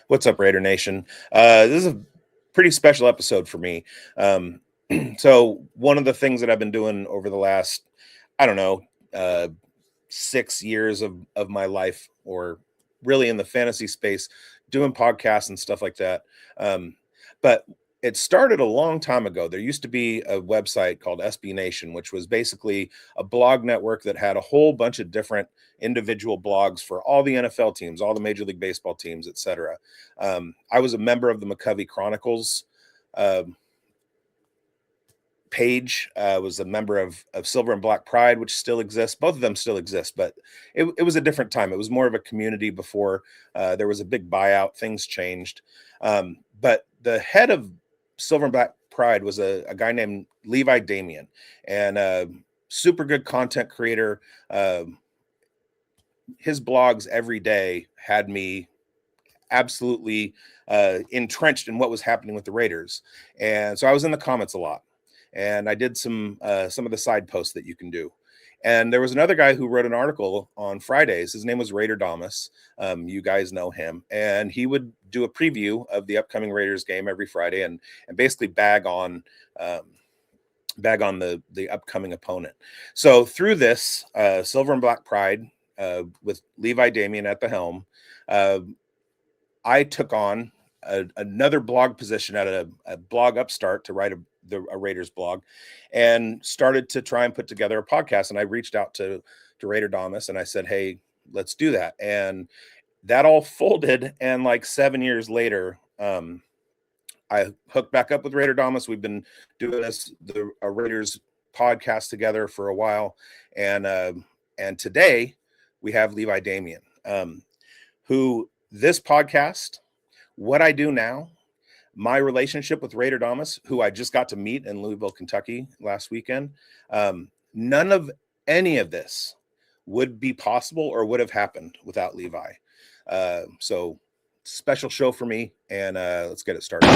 What's up, Raider Nation? This is a pretty special episode for me. So one of the things that I've been doing over the last, 6 years of my life, or really in the fantasy space, doing podcasts and stuff like that. But it started a long time ago. There used to be a website called SB Nation, which was basically a blog network that had a whole bunch of different individual blogs for all the NFL teams, all the Major League Baseball teams, etc. I was a member of the McCovey Chronicles page. Was a member of Silver and Black Pride, which still exists. Both of them still exist, but it was a different time. It was more of a community before there was a big buyout. Things changed. But the head of Silver and Black Pride was a guy named Levi Damian, and super good content creator. His blogs every day had me absolutely entrenched in what was happening with the Raiders. And so I was in the comments a lot, and I did some of the side posts that you can do. And there was another guy who wrote an article on Fridays. His name was Raider Damas. You guys know him. And he would do a preview of the upcoming Raiders game every Friday and basically bag on the upcoming opponent. So through this, Silver and Black Pride, with Levi Damian at the helm, I took on another blog position at a blog upstart to write a Raiders blog, and started to try and put together a podcast. And I reached out to Raider Damas and I said, hey, let's do that. And that all folded. And like 7 years later, I hooked back up with Raider Damas. We've been doing a Raiders podcast together for a while. And today we have Levi Damian, who this podcast, what I do now, my relationship with Raider Damas, who I just got to meet in Louisville, Kentucky last weekend, none of any of this would be possible or would have happened without Levi. So special show for me, and let's get it started.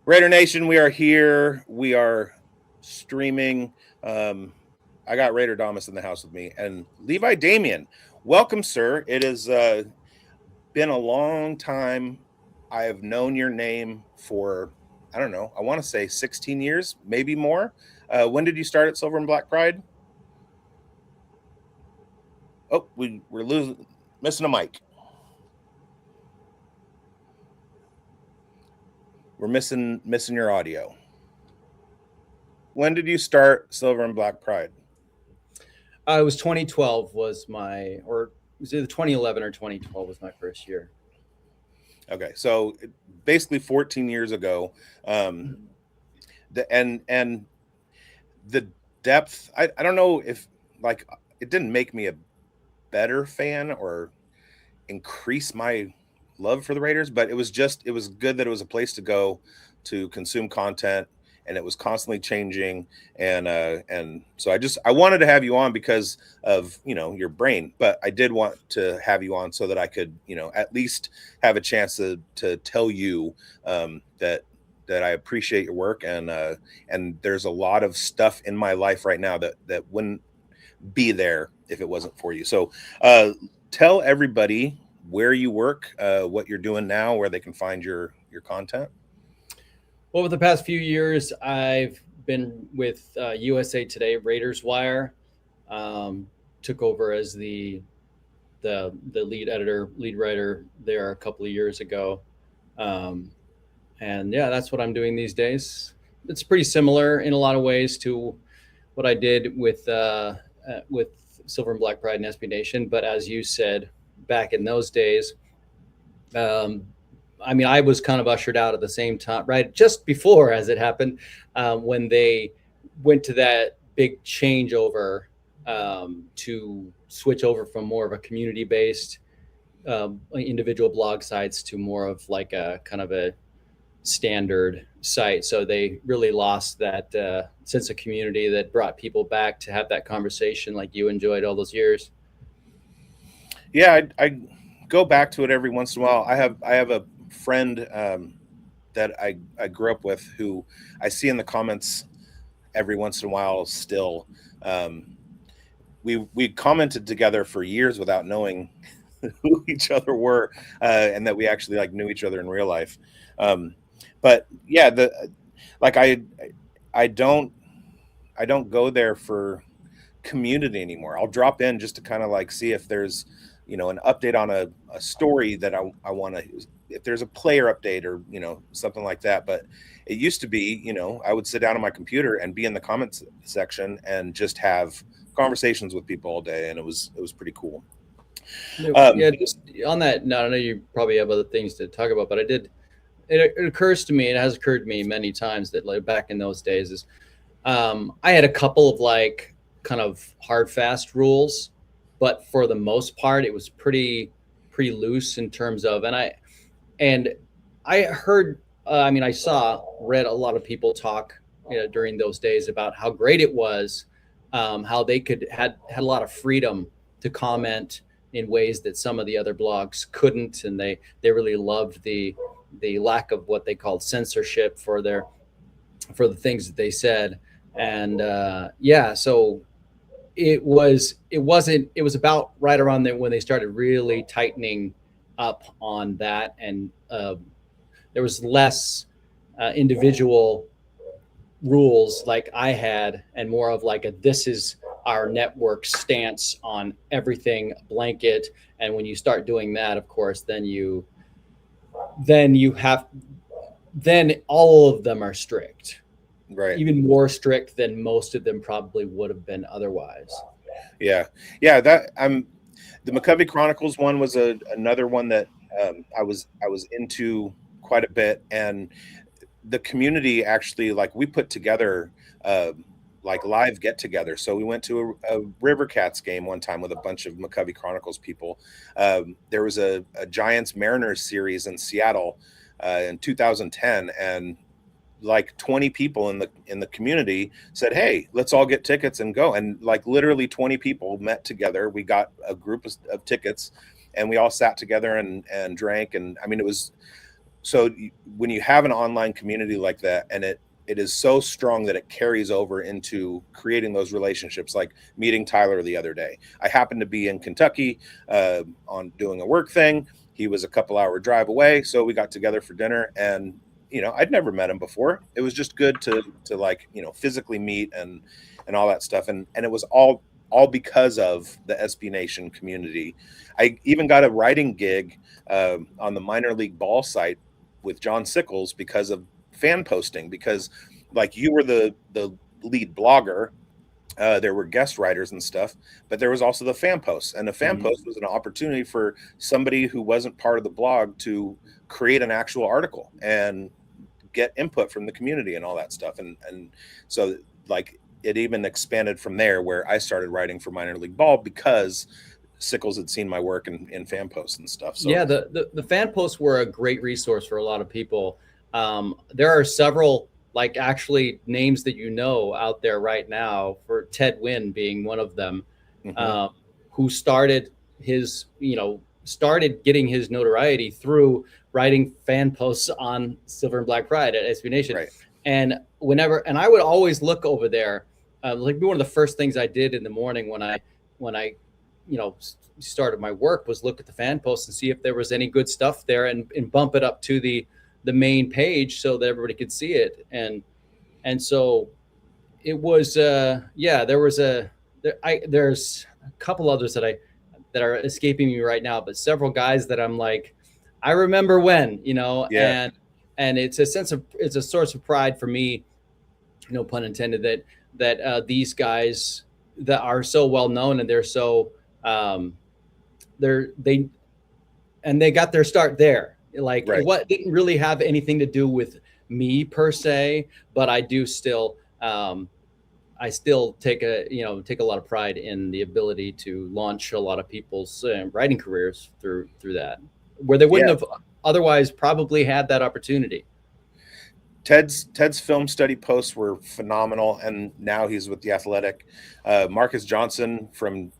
Raider Nation, we are here. We are streaming. I got Raider Damas in the house with me, and Levi Damian. Welcome, sir. It has been a long time. I have known your name for, I want to say 16 years, maybe more. When did you start at Silver and Black Pride? Oh, we're missing a mic. We're missing your audio. When did you start Silver and Black Pride? It was 2012 or was it 2011 or 2012 was my first year. Okay, so basically 14 years ago. And the depth, I don't know if it didn't make me a better fan or increase my love for the Raiders, but it was good that it was a place to go to consume content, and it was constantly changing. And so I wanted to have you on because of, your brain, but I did want to have you on so that I could, at least have a chance to tell you that I appreciate your work. And there's a lot of stuff in my life right now that wouldn't be there if it wasn't for you. So tell everybody where you work, what you're doing now, where they can find your content. Well, over the past few years, I've been with USA Today, Raiders Wire. Took over as the lead editor, lead writer there a couple of years ago. And yeah, that's what I'm doing these days. It's pretty similar in a lot of ways to what I did with Silver and Black Pride and SB Nation. But as you said, back in those days, I was kind of ushered out at the same time, right? Just before, as it happened, when they went to that big changeover to switch over from more of a community-based individual blog sites to more of like a kind of a standard site. So they really lost that sense of community that brought people back to have that conversation like you enjoyed all those years. Yeah, I go back to it every once in a while. I have a friend that I grew up with who I see in the comments every once in a while still. We commented together for years without knowing who each other were, and that we actually like knew each other in real life. But yeah, like I don't go there for community anymore. I'll drop in just to kind of like see if there's an update on a story that I want to, if there's a player update or something like that. But it used to be I would sit down on my computer and be in the comments section and just have conversations with people all day, and it was pretty cool. Yeah, just on that note, I know you probably have other things to talk about, but it occurs to me, it has occurred to me many times that like back in those days is I had a couple of like kind of hard fast rules, but for the most part it was pretty loose in terms of, and I heard read a lot of people talk during those days about how great it was, how they had a lot of freedom to comment in ways that some of the other blogs couldn't, and they really loved the lack of what they called censorship for the things that they said. And so it was about right around there when they started really tightening up on that, and there was less individual rules like I had, and more of like this is our network stance on everything blanket. And when you start doing that, of course, then all of them are strict, Right. even more strict than most of them probably would have been otherwise. Yeah. That the McCovey Chronicles one was another one that I was into quite a bit, and the community actually, like, we put together like live get together. So we went to a River Cats game one time with a bunch of McCovey Chronicles people. There was a Giants Mariners series in Seattle in 2010, and like 20 people in the community said, "Hey, let's all get tickets and go." And like literally 20 people met together. We got a group of tickets, and we all sat together and drank. And I mean, it was so when you have an online community like that, and it is so strong that it carries over into creating those relationships. Like meeting Tyler the other day, I happened to be in Kentucky on doing a work thing. He was a couple hour drive away, so we got together for dinner. And I'd never met him before. It was just good to like physically meet and all that stuff. And it was all because of the SB Nation community. I even got a writing gig on the minor league ball site with John Sickles because of fan posting, because like you were the lead blogger, there were guest writers and stuff, but there was also the fan posts, and the fan post was an opportunity for somebody who wasn't part of the blog to create an actual article and get input from the community and all that stuff. And so like it even expanded from there, where I started writing for minor league ball because Sickles had seen my work in fan posts and stuff. So yeah, the fan posts were a great resource for a lot of people. There are several like actually names that out there right now, for Ted Wynn being one of them, who started getting his notoriety through writing fan posts on Silver and Black Pride at SB Nation. Right. And I would always look over there. Like one of the first things I did in the morning when I started my work was look at the fan posts and see if there was any good stuff there, and bump it up to the main page so that everybody could see it. And so it was there's a couple others that are escaping me right now, but several guys that I'm like, I remember when, and it's a source of pride for me, no pun intended, that these guys that are so well known, and they're so they got their start there. Like what didn't really have anything to do with me per se, but I do still I still take a lot of pride in the ability to launch a lot of people's writing careers through that, where they wouldn't have otherwise probably had that opportunity. Ted's film study posts were phenomenal, and now he's with The Athletic. Marcus Johnson from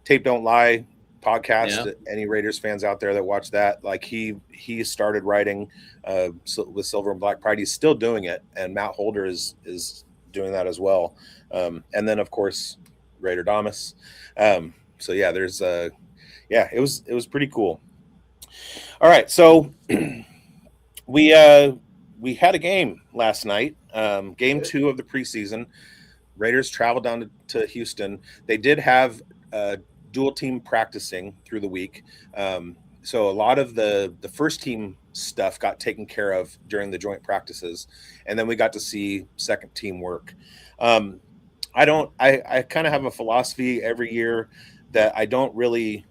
Tape Don't Lie podcast. Yeah. Any Raiders fans out there that watch that, like he started writing with Silver and Black Pride. He's still doing it, and Matt Holder is doing that as well. And then of course Raider Damas. So yeah, there's it was pretty cool. All right, so we had a game last night, game 2 of the preseason. Raiders traveled down to Houston. They did have dual team practicing through the week. So a lot of the first team stuff got taken care of during the joint practices. And then we got to see second team work. I kind of have a philosophy every year that I don't really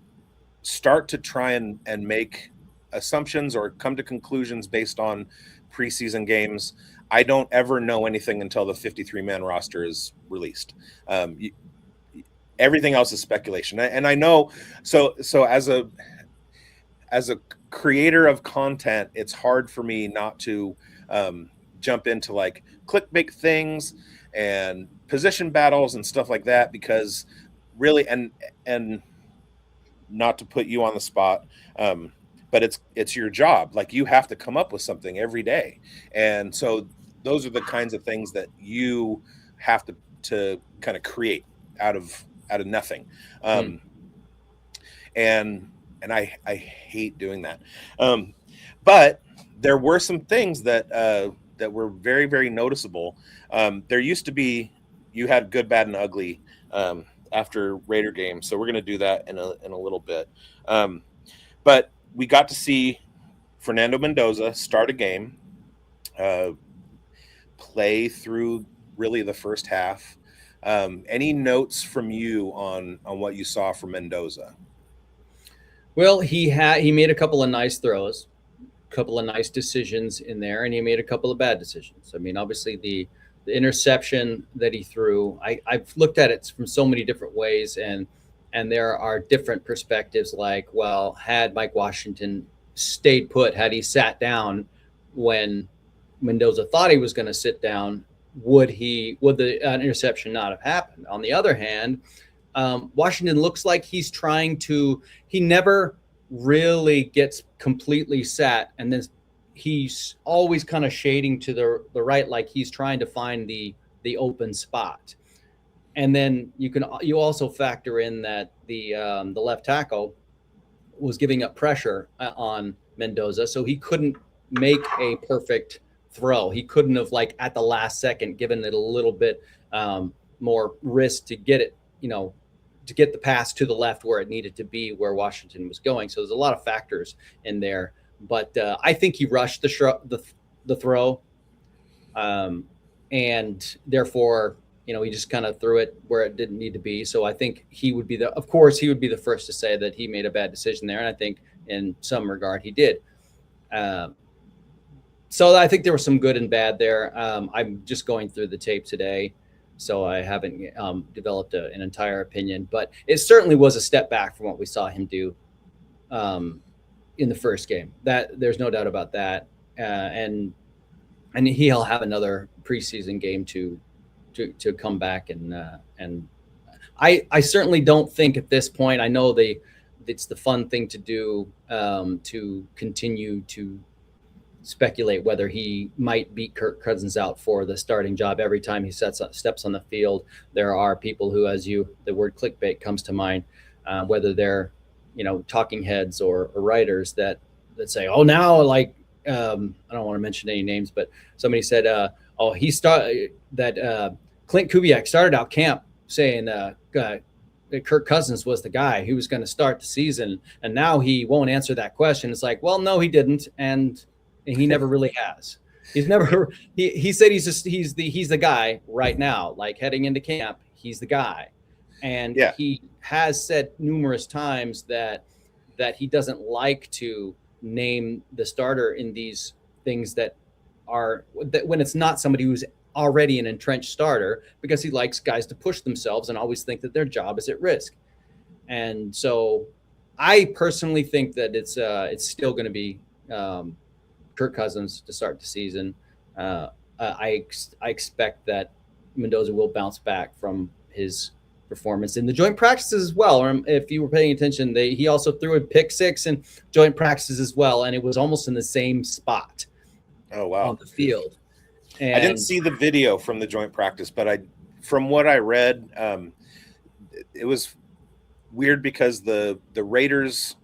start to try and make assumptions or come to conclusions based on preseason games. I don't ever know anything until the 53-man roster is released. Everything else is speculation. And I know, so as a creator of content, it's hard for me not to jump into like clickbait things and position battles and stuff like that, because really, and not to put you on the spot, but it's your job. Like, you have to come up with something every day. And so those are the kinds of things that you have to kind of create out of nothing. And I hate doing that. But there were some things that were very, very noticeable. There used to be, you had good, bad, and ugly after Raider games. So we're going to do that in a little bit. But we got to see Fernando Mendoza start a game, play through really the first half. Any notes from you on what you saw from Mendoza? Well, he made a couple of nice throws, a couple of nice decisions in there, and he made a couple of bad decisions. I mean, obviously the interception that he threw, I've looked at it from so many different ways, and there are different perspectives. Like, well, had Mike Washington stayed put, had he sat down when Mendoza thought he was going to sit down, would the interception not have happened? On the other hand, Washington looks like he never really gets completely sat, and then he's always kind of shading to the right, like he's trying to find the open spot. And then you also factor in that the left tackle was giving up pressure on Mendoza, so he couldn't make a perfect throw. He couldn't have, like, at the last second, given it a little bit more risk to get it, to get the pass to the left where it needed to be, where Washington was going. So there's a lot of factors in there. But I think he rushed the throw, and therefore, he just kind of threw it where it didn't need to be. So I think he would be the first to say that he made a bad decision there, and I think in some regard he did. So I think there was some good and bad there. I'm just going through the tape today, so I haven't developed an entire opinion, but it certainly was a step back from what we saw him do in the first game. That there's no doubt about that. And he'll have another preseason game to come back, and I certainly don't think at this point, I know it's the fun thing to do, to continue to speculate whether he might beat Kirk Cousins out for the starting job every time he steps on the field. There are people who, the word clickbait comes to mind, whether they're talking heads or writers that say, oh, now, like, I don't want to mention any names, but somebody said, Clint Kubiak started out camp saying that Kirk Cousins was the guy who was going to start the season, and now he won't answer that question. It's like, well, no, he didn't, and he never really has. He's never. He said he's the guy right now. Like, heading into camp, he's the guy, and he has said numerous times that he doesn't like to name the starter in these things that when it's not somebody who's already an entrenched starter, because he likes guys to push themselves and always think that their job is at risk. And so I personally think that it's still going to be Kirk Cousins to start the season. I expect that Mendoza will bounce back from his performance in the joint practices as well. Or if you were paying attention, he also threw a pick six in joint practices as well, and it was almost in the same spot Oh, wow. on the field. I didn't And see the video from the joint practice, but from what I read, it was weird because the Raiders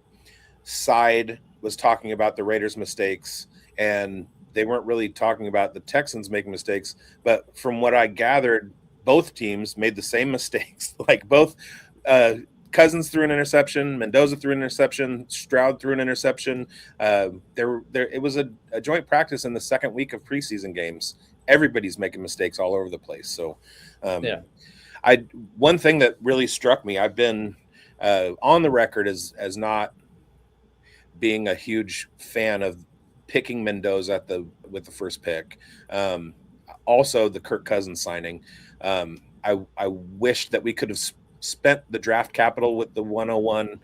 side was talking about the Raiders' mistakes, and they weren't really talking about the Texans making mistakes. But from what I gathered, both teams made the same mistakes. Like both Cousins threw an interception, Mendoza threw an interception, Stroud threw an interception. It was a joint practice in the second week of preseason games. Everybody's making mistakes all over the place. So, yeah, one thing that really struck me, I've been on the record as not being a huge fan of picking Mendoza with the first pick. Also, the Kirk Cousins signing. I wish that we could have spent the draft capital with the 101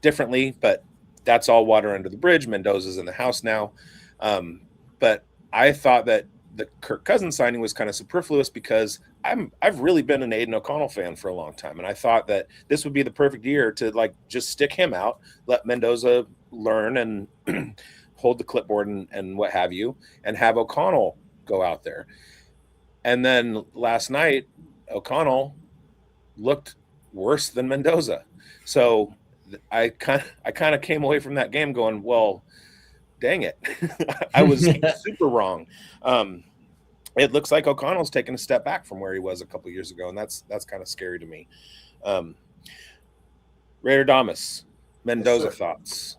differently, but that's all water under the bridge. Mendoza's in the house now. But I thought that the Kirk Cousins signing was kind of superfluous because I've really been an Aiden O'Connell fan for a long time. And I thought that this would be the perfect year to just stick him out, let Mendoza learn and hold the clipboard and what have you, and have O'Connell go out there. And then last night, O'Connell looked worse than Mendoza. So I kind of came away from that game going, well, dang it. I was super wrong. It looks like O'Connell's taken a step back from where he was a couple years ago, and that's kind of scary to me. Raider Damas, Mendoza Yes, thoughts?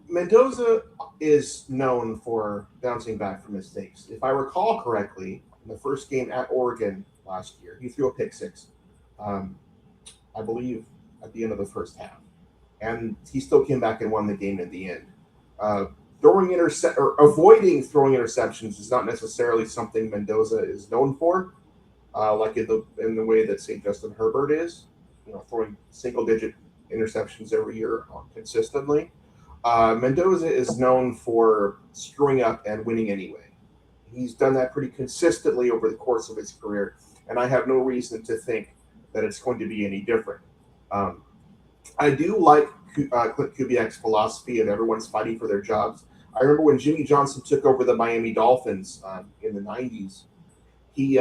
Mendoza is known for bouncing back from mistakes. If I recall correctly, in the first game at Oregon last year, he threw a pick six, I believe, at the end of the first half, and he still came back and won the game in the end. Avoiding throwing interceptions is not necessarily something Mendoza is known for, like in the way that St. Justin Herbert is, throwing single digit interceptions every year consistently. Mendoza is known for screwing up and winning anyway. He's done that pretty consistently over the course of his career, and I have no reason to think that it's going to be any different. I do like Clint Kubiak's philosophy of everyone's fighting for their jobs. I remember when Jimmy Johnson took over the Miami Dolphins in the 90s, he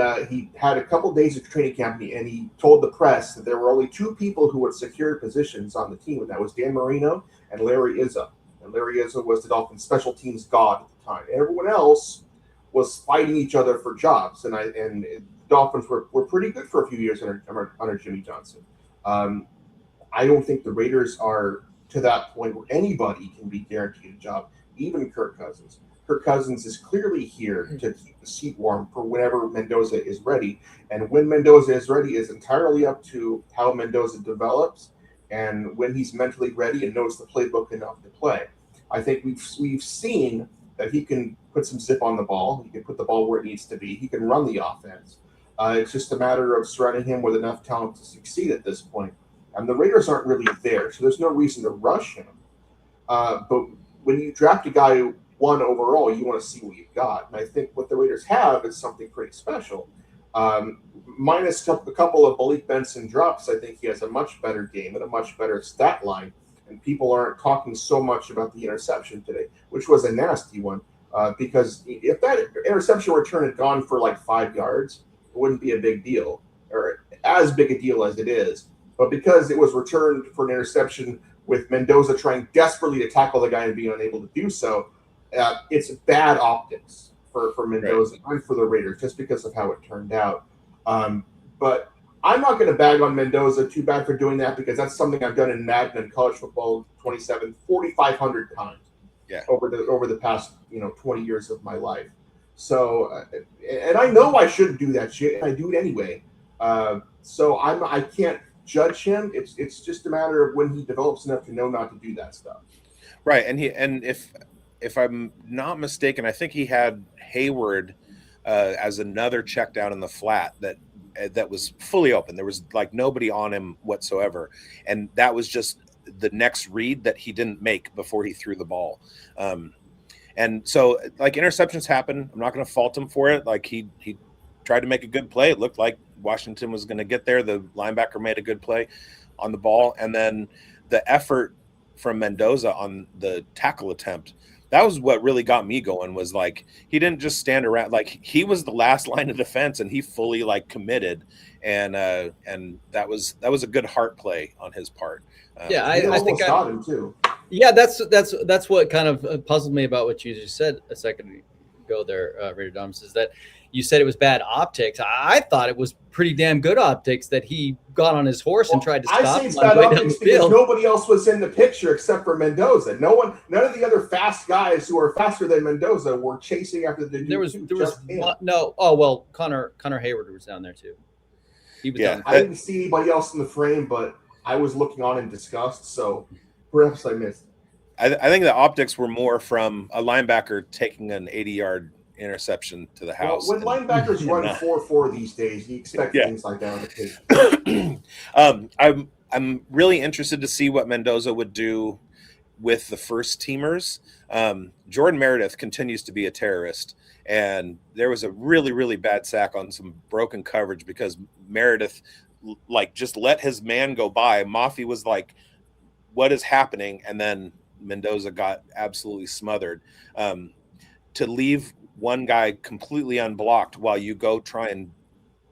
had a couple days of training camp, and he told the press that there were only two people who had secured positions on the team, and that was Dan Marino and Larry Izzo. And Larry Izzo was the Dolphins special teams god at the time. Everyone else was fighting each other for jobs, and the Dolphins were pretty good for a few years under Jimmy Johnson. I don't think the Raiders are to that point where anybody can be guaranteed a job, even Kirk Cousins. Kirk Cousins is clearly here to keep the seat warm for whenever Mendoza is ready. And when Mendoza is ready is entirely up to how Mendoza develops and when he's mentally ready and knows the playbook enough to play. I think we've seen that he can put some zip on the ball. He can put the ball where it needs to be. He can run the offense. It's just a matter of surrounding him with enough talent to succeed at this point. And the Raiders aren't really there, so there's no reason to rush him. But when you draft a guy 1 overall, you want to see what you've got. And I think what the Raiders have is something pretty special. Minus a couple of Malik Benson drops, I think he has a much better game and a much better stat line. And people aren't talking so much about the interception today, which was a nasty one. Because if that interception return had gone for like 5 yards, it wouldn't be a big deal, or as big a deal as it is. But because it was returned for an interception with Mendoza trying desperately to tackle the guy and being unable to do so, it's bad optics for Mendoza and for the Raiders just because of how it turned out. But I'm not going to bag on Mendoza too bad for doing that because that's something I've done in Madden and college football 4,500 times over the past 20 years of my life. So, and I know I shouldn't do that shit, and I do it anyway. So I can't judge him. It's just a matter of when he develops enough to know not to do that stuff. Right, and if I'm not mistaken, I think he had Hayward as another check down in the flat that was fully open. There was like nobody on him whatsoever, and that was just the next read that he didn't make before he threw the ball. And so like interceptions happen. I'm not going to fault him for it. Like he tried to make a good play. It looked like Washington was going to get there. The linebacker made a good play on the ball. And then the effort from Mendoza on the tackle attempt, that was what really got me going, was like he didn't just stand around. Like he was the last line of defense and he fully like committed. And that was a good heart play on his part. Yeah, I think I got him too. Yeah, that's what kind of puzzled me about what you just said a second ago there, Raider Doms, is that you said it was bad optics. I thought it was pretty damn good optics that he got on his horse and tried to stop. I say it's bad optics because nobody else was in the picture except for Mendoza. None of the other fast guys who are faster than Mendoza were chasing after the dude. There was no. Oh well, Connor Hayward was down there too. He was down there. I didn't see anybody else in the frame, but I was looking on in disgust, so perhaps I missed. I think the optics were more from a linebacker taking an 80-yard interception to the house. Well, when linebackers run 4.4 these days, you expect things like that on occasion. I'm really interested to see what Mendoza would do with the first teamers. Jordan Meredith continues to be a terrorist, and there was a really, really bad sack on some broken coverage because Meredith like just let his man go by. Mafi was like, what is happening? And then Mendoza got absolutely smothered. To leave one guy completely unblocked while you go try and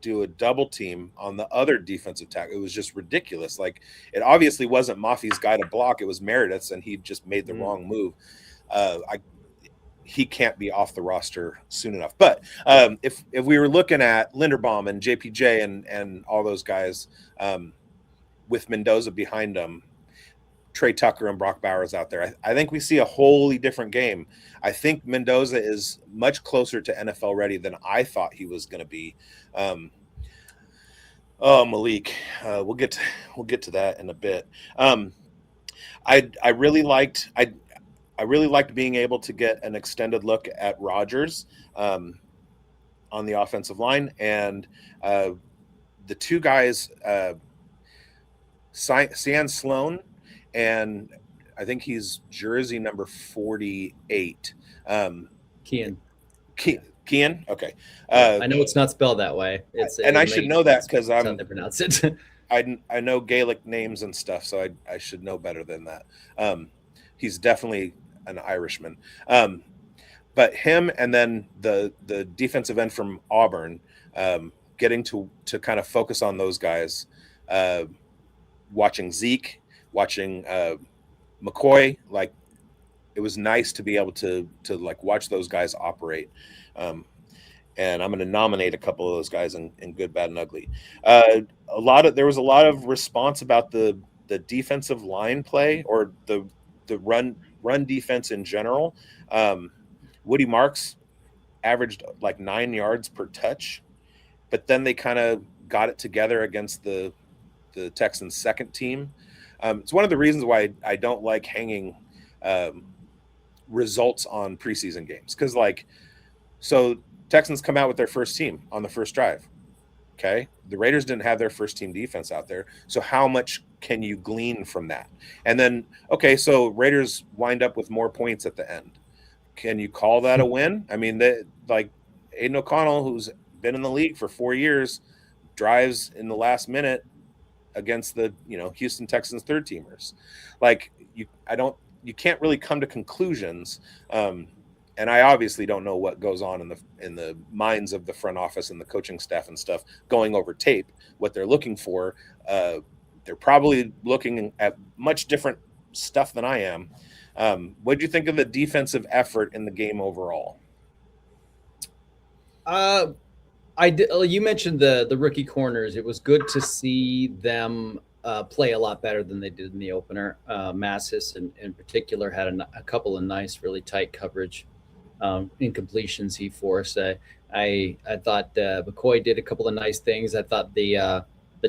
do a double team on the other defensive tackle, it was just ridiculous. Like it obviously wasn't Mafi's guy to block, it was Meredith's, and he just made the wrong move. He can't be off the roster soon enough. But if we were looking at Linderbaum and JPJ and all those guys with Mendoza behind them, Trey Tucker and Brock Bowers out there, I think we see a wholly different game. I think Mendoza is much closer to NFL ready than I thought he was going to be. Malik, we'll get to that in a bit. I really liked being able to get an extended look at Rodgers on the offensive line, and the two guys, Sian Sloan, and I think he's jersey number 48. Kian. Okay. I know it's not spelled that way. I should know that because how they pronounce it. I know Gaelic names and stuff, so I should know better than that. He's definitely an Irishman. But him and then the defensive end from Auburn, getting to kind of focus on those guys, watching Zeke, watching McCoy, like it was nice to be able to like watch those guys operate. And I'm going to nominate a couple of those guys in Good, Bad, and Ugly. There was a lot of response about the defensive line play or the run defense in general. Woody Marks averaged like 9 yards per touch, but then they kind of got it together against the Texans' second team. It's one of the reasons why I don't like hanging results on preseason games, because so Texans come out with their first team on the first drive. Okay, the Raiders didn't have their first team defense out there, so how much can you glean from that? And then, okay, so Raiders wind up with more points at the end. Can you call that a win? I mean, like Aiden O'Connell, who's been in the league for 4 years, drives in the last minute against the Houston Texans third teamers. Like you can't really come to conclusions. And I obviously don't know what goes on in the minds of the front office and the coaching staff and stuff going over tape, what they're looking for. They're probably looking at much different stuff than I am. What did you think of the defensive effort in the game overall? You mentioned the rookie corners. It was good to see them play a lot better than they did in the opener. Massis in particular had a couple of nice, really tight coverage incompletions he forced. I thought McCoy did a couple of nice things. I thought the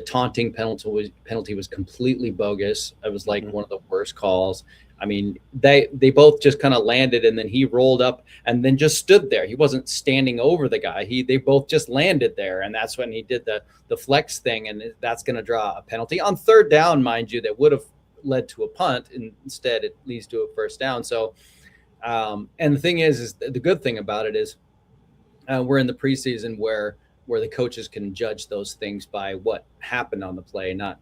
taunting penalty was completely bogus. It was like one of the worst calls. I mean, they both just kind of landed, and then he rolled up and then just stood there. He wasn't standing over the guy. They both just landed there, and that's when he did the flex thing, and that's going to draw a penalty on third down, mind you, that would have led to a punt. And instead, it leads to a first down. So And the thing is the good thing about it is we're in the preseason where the coaches can judge those things by what happened on the play, not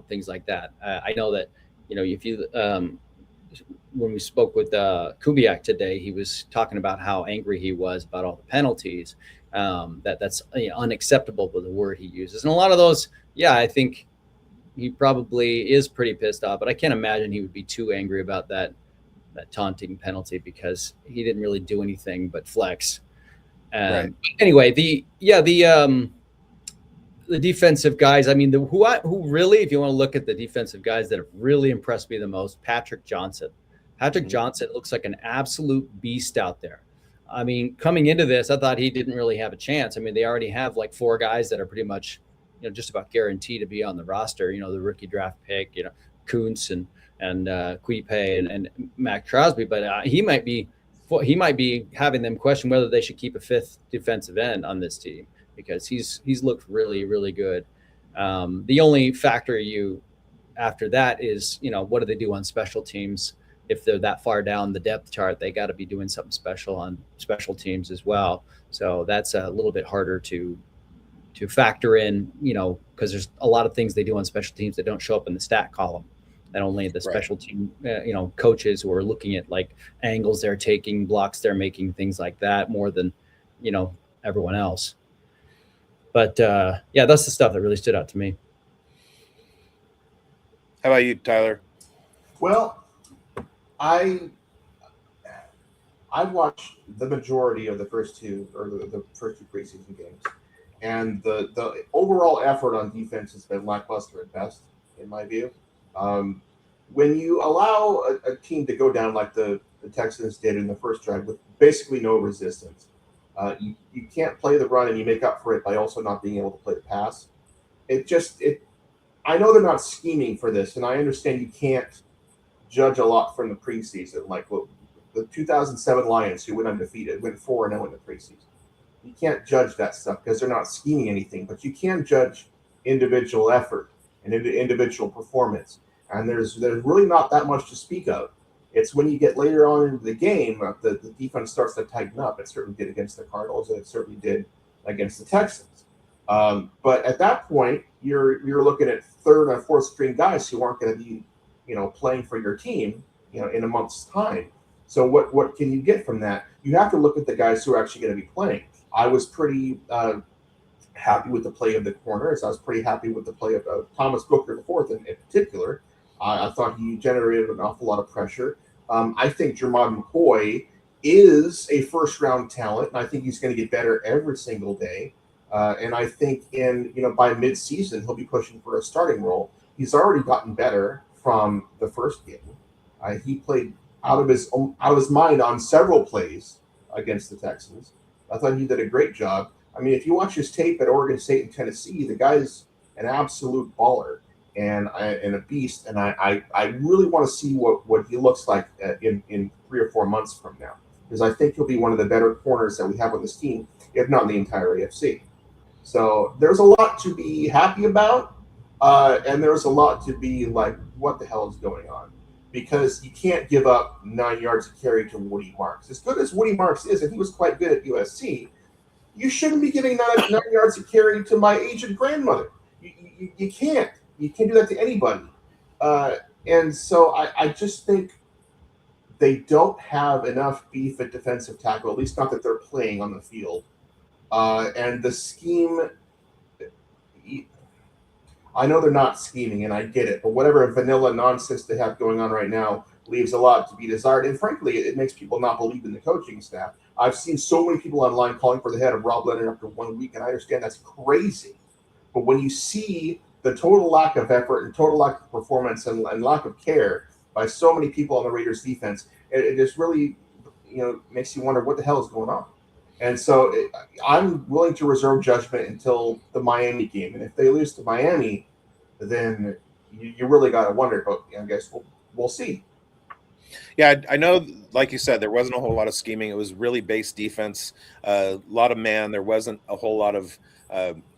things like that. I know that if you when we spoke with Kubiak today, he was talking about how angry he was about all the penalties. That's unacceptable, was the word he uses, and a lot of those, I think he probably is pretty pissed off. But I can't imagine he would be too angry about that taunting penalty because he didn't really do anything but flex. Right. Anyway, the defensive guys. I mean, who really, if you want to look at the defensive guys that have really impressed me the most, Patrick Johnson. Patrick Johnson looks like an absolute beast out there. I mean, coming into this, I thought he didn't really have a chance. I mean, they already have like 4 guys that are pretty much, just about guaranteed to be on the roster. The rookie draft pick, Kance and Quipe and Mac Crosby, but he might be having them question whether they should keep a 5th defensive end on this team because he's looked really, really good. The only factor after that is, what do they do on special teams? If they're that far down the depth chart, they got to be doing something special on special teams as well. So that's a little bit harder to factor in, because there's a lot of things they do on special teams that don't show up in the stat column. And only the special team, coaches who are looking at like angles they're taking, blocks they're making, things like that, more than, everyone else. But that's the stuff that really stood out to me. How about you, Tyler? Well, I've watched the majority of the first 2 preseason games, and the overall effort on defense has been lackluster at best, in my view. When you allow a team to go down like the Texans did in the first drive with basically no resistance, you can't play the run and you make up for it by also not being able to play the pass. I know they're not scheming for this, and I understand you can't judge a lot from the preseason. Like the 2007 Lions, who went undefeated, went 4-0 in the preseason. You can't judge that stuff because they're not scheming anything, but you can judge individual effort and individual performance. And there's really not that much to speak of. It's when you get later on into the game, the defense starts to tighten up. It certainly did against the Cardinals, and it certainly did against the Texans. But at that point, you're looking at 3rd and 4th string guys who aren't going to be, playing for your team, in a month's time. So what can you get from that? You have to look at the guys who are actually going to be playing. I was pretty happy with the play of the corners. I was pretty happy with the play of Thomas Booker IV in particular. I thought he generated an awful lot of pressure. I think Jermod McCoy is a first-round talent, and I think he's going to get better every single day. And I think by mid-season he'll be pushing for a starting role. He's already gotten better from the first game. He played out of his mind on several plays against the Texans. I thought he did a great job. I mean, if you watch his tape at Oregon State and Tennessee, the guy's an absolute baller and a beast. And I really want to see what he looks like in 3 or 4 months from now, because I think he'll be one of the better corners that we have on this team, if not in the entire AFC. So there's a lot to be happy about, and there's a lot to be like, what the hell is going on? Because you can't give up 9 yards of carry to Woody Marks. As good as Woody Marks is, and he was quite good at USC, you shouldn't be giving 9 yards of carry to my aged grandmother. You can't. You can't do that to anybody. And so I just think they don't have enough beef at defensive tackle, at least not that they're playing on the field. And the scheme, I know they're not scheming, and I get it, but whatever vanilla nonsense they have going on right now leaves a lot to be desired. And frankly, it makes people not believe in the coaching staff. I've seen so many people online calling for the head of Rob Leonard after 1 week, and I understand that's crazy. But when you see the total lack of effort and total lack of performance and lack of care by so many people on the Raiders defense, it just really, makes you wonder what the hell is going on. And so I'm willing to reserve judgment until the Miami game. And if they lose to Miami, then you really got to wonder. But I guess we'll see. Yeah, I know, like you said, there wasn't a whole lot of scheming. It was really base defense, a lot of man. There wasn't a whole lot of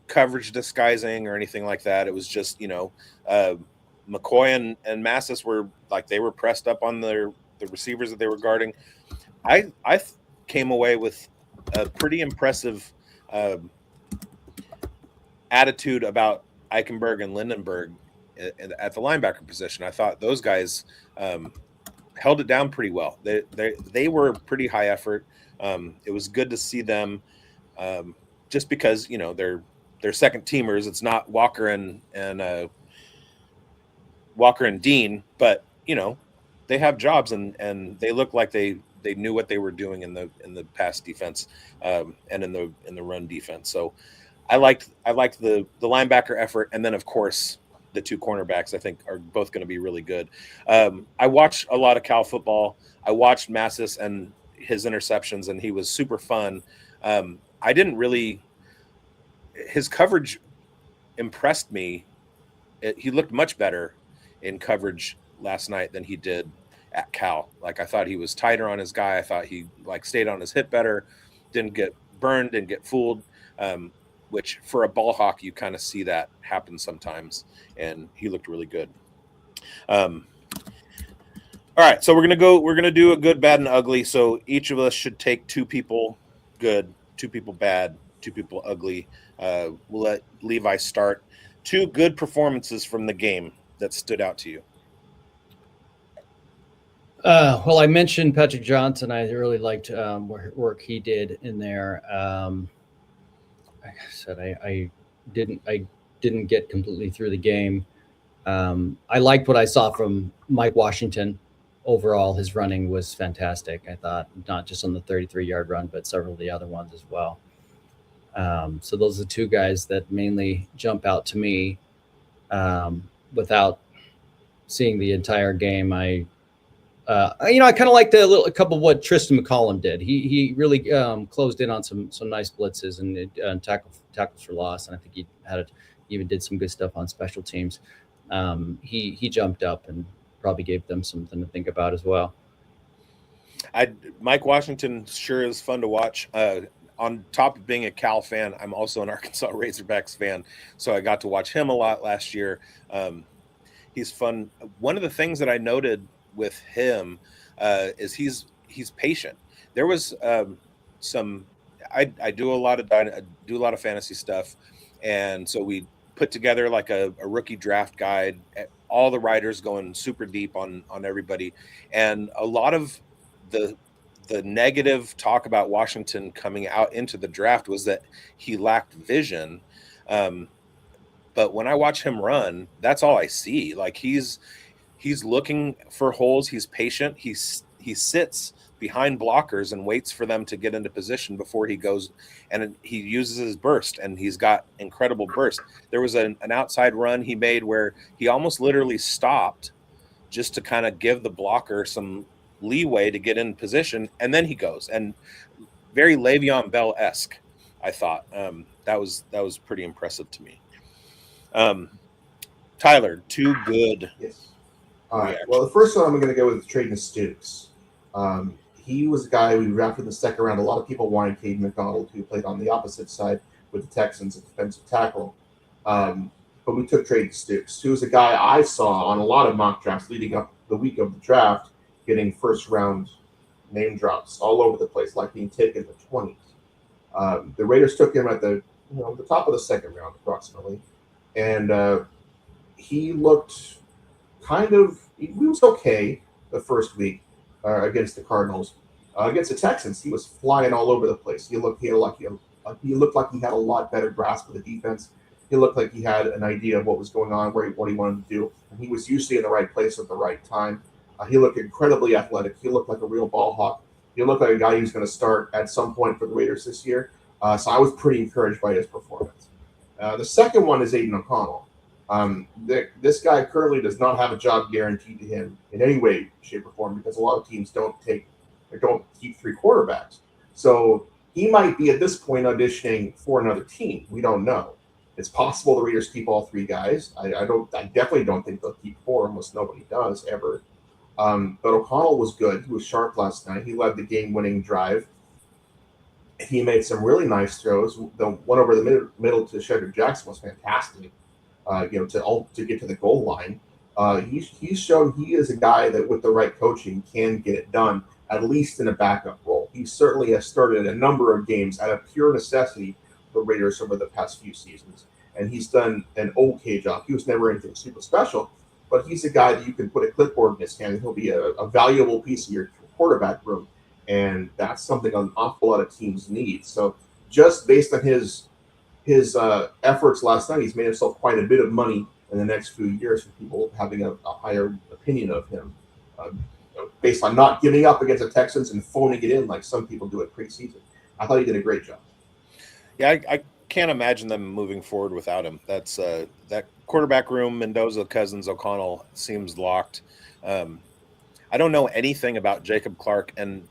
coverage disguising or anything like that. It was just, McCoy and Massis were like, they were pressed up on the receivers that they were guarding. I came away with a pretty impressive attitude about Eichenberg and Lindenberg at the linebacker position. I thought those guys held it down pretty well. They were pretty high effort. It was good to see them, just because they're second teamers. It's not Walker and Dean, but they have jobs and they look like they knew what they were doing in the pass defense and in the run defense. So I liked the linebacker effort, and then of course the two cornerbacks I think are both going to be really good. I watched a lot of Cal football. I watched Massis and his interceptions, and he was super fun. I didn't really. His coverage impressed me. He looked much better in coverage last night than he did at Cal. Like, I thought he was tighter on his guy. I thought he stayed on his hip better, didn't get burned, didn't get fooled, which for a ball hawk, you kind of see that happen sometimes. And he looked really good. All right. So we're going to do a good, bad, and ugly. So each of us should take 2 people good, 2 people bad, 2 people ugly. We'll let Levi start. 2 good performances from the game that stood out to you. Well, I mentioned Patrick Johnson. I really liked work he did in there. Like I said, I didn't get completely through the game. I liked what I saw from Mike Washington. Overall, his running was fantastic. I thought, not just on the 33-yard run, but several of the other ones as well. So those are the 2 guys that mainly jump out to me. Without seeing the entire game, I kind of liked a couple of what Tristan McCollum did. He really closed in on some nice blitzes and tackles for loss, and I think he even did some good stuff on special teams. He jumped up and probably gave them something to think about as well. Mike Washington sure is fun to watch. On top of being a Cal fan, I'm also an Arkansas Razorbacks fan, so I got to watch him a lot last year. He's fun. One of the things that I noted with him is he's patient. There was I do a lot of fantasy stuff, and so we put together like a rookie draft guide. All the writers going super deep on everybody, and a lot of the negative talk about Washington coming out into the draft was that he lacked vision. But when I watch him run, that's all I see. Like, he's looking for holes. He's patient. He sits behind blockers and waits for them to get into position before he goes, and he uses his burst, and he's got incredible burst. There was an outside run he made where he almost literally stopped just to kind of give the blocker some leeway to get in position, and then he goes, and very Le'Veon Bell-esque, I thought. That was pretty impressive to me. Tyler, 2 good. Yes. All right. Well, the first one I'm going to go with Traden Stukes. He was a guy we drafted in the second round. A lot of people wanted Caden McDonald, who played on the opposite side with the Texans at defensive tackle. But we took Traden Stukes, who was a guy I saw on a lot of mock drafts leading up the week of the draft, getting first-round name drops all over the place, like being taken in the 20s. The Raiders took him at the top of the second round, approximately, and he looked he was okay the first week against the Cardinals. Against the Texans, he was flying all over the place. He looked like he had a lot better grasp of the defense. He looked like he had an idea of what was going on, what he wanted to do, and he was usually in the right place at the right time. He looked incredibly athletic. He looked like a real ball hawk. He looked like a guy who's going to start at some point for the Raiders this year. So I was pretty encouraged by his performance. The second one is Aiden O'Connell. This guy currently does not have a job guaranteed to him in any way, shape, or form, because a lot of teams don't keep 3 quarterbacks. So he might be at this point auditioning for another team. We don't know. It's possible the Raiders keep all 3 guys. I definitely don't think they'll keep 4 unless nobody does ever. But O'Connell was good. He was sharp last night. He led the game-winning drive. He made some really nice throws. The one over the middle to Shedrick Jackson was fantastic. To get to the goal line. He's shown he is a guy that with the right coaching can get it done. at least in a backup role. He certainly has started a number of games out of pure necessity for Raiders over the past few seasons, and he's done an okay job. He was never anything super special, but he's a guy that you can put a clipboard in his hand and he'll be a valuable piece of your quarterback room, and that's something an awful lot of teams need. So just based on his efforts last night, he's made himself quite a bit of money in the next few years for people having a higher opinion of him, based on not giving up against the Texans and phoning it in like some people do at preseason. I thought he did a great job. Yeah, I can't imagine them moving forward without him. That's that quarterback room, Mendoza, Cousins, O'Connell, seems locked. I don't know anything about Jacob Clark, and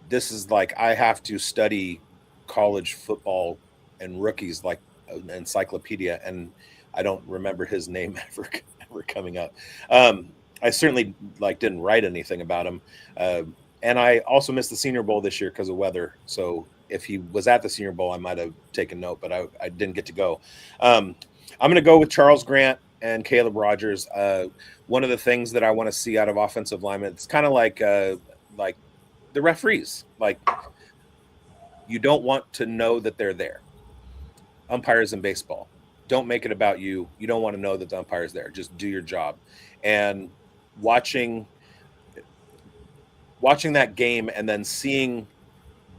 this is like I have to study college football and rookies like an encyclopedia, and I don't remember his name ever coming up. I certainly didn't write anything about him, and I also missed the Senior Bowl this year because of weather. So if he was at the Senior Bowl, I might have taken note, but I didn't get to go. I'm going to go with Charles Grant and Caleb Rogers. One of the things that I want to see out of offensive linemen, it's kind of like the referees. Like, you don't want to know that they're there. Umpires in baseball, don't make it about you. You don't want to know that the umpire's there. Just do your job. And watching that game and then seeing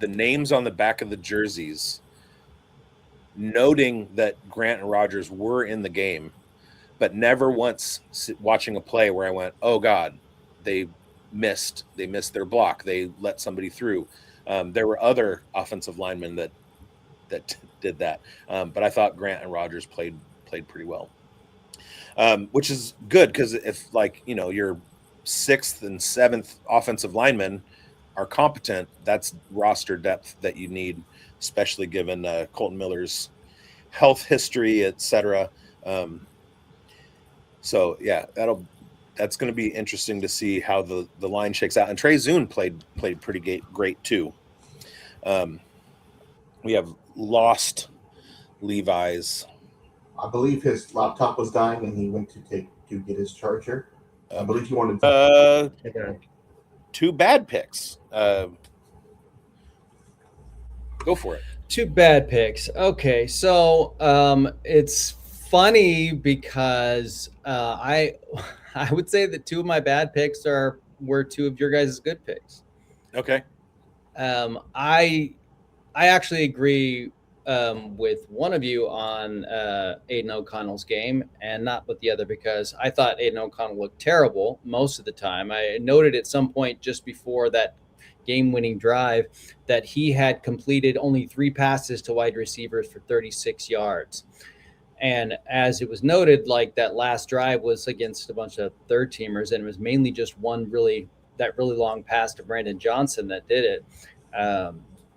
the names on the back of the jerseys, noting that Grant and Rogers were in the game, but never once watching a play where I went, oh God, they missed their block. They let somebody through. There were other offensive linemen that did that. But I thought Grant and Rogers played pretty well, which is good because if your 6th and 7th offensive linemen are competent, that's roster depth that you need, especially given Colton Miller's health history, etc. So yeah, that's going to be interesting to see how the line shakes out. And Trey Zune played pretty great too. We have lost Levi's. I believe his laptop was dying and he went to get his charger. I believe he wanted to take a 2 bad picks. Go for it. 2 bad picks. Okay, so it's funny because I would say that 2 of my bad picks were 2 of your guys' good picks. Okay. I actually agree with one of you on Aiden O'Connell's game and not with the other, because I thought Aiden O'Connell looked terrible most of the time. I noted at some point just before that game-winning drive that he had completed only 3 passes to wide receivers for 36 yards. And as it was noted, that last drive was against a bunch of third-teamers, and it was mainly just one really long pass to Brandon Johnson that did it.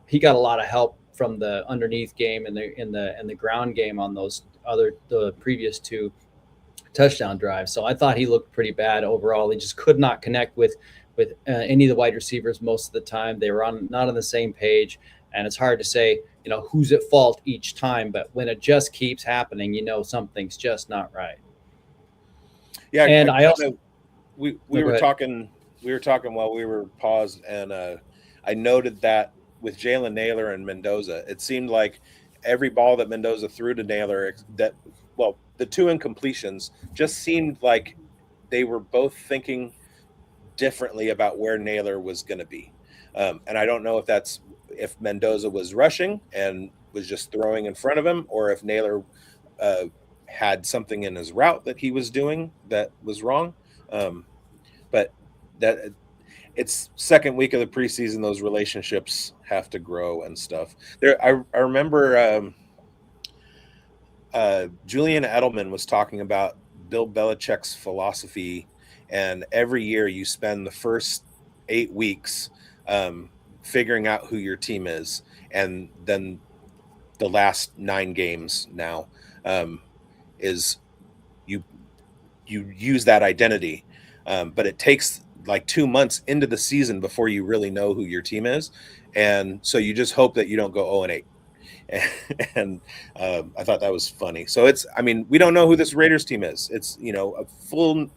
He got a lot of help from the underneath game and the ground game on the previous 2 touchdown drives. So I thought he looked pretty bad overall. He just could not connect with any of the wide receivers most of the time. They were not on the same page, and it's hard to say who's at fault each time. But when it just keeps happening, something's just not right. Yeah, and I also we were talking while we were paused, and I noted that with Jalen Naylor and Mendoza, it seemed like every ball that Mendoza threw to Naylor, the 2 incompletions just seemed like they were both thinking differently about where Naylor was going to be. And I don't know if Mendoza was rushing and was just throwing in front of him, or if Naylor had something in his route that he was doing that was wrong. But that it's second week of the preseason, those relationships have to grow and stuff. I remember Julian Edelman was talking about Bill Belichick's philosophy, and every year you spend the first 8 weeks figuring out who your team is, and then the last 9 games now is you use that identity, but it takes 2 months into the season before you really know who your team is, and so you just hope that you don't go 0-8. And I thought that was funny. So we don't know who this Raiders team is. It's a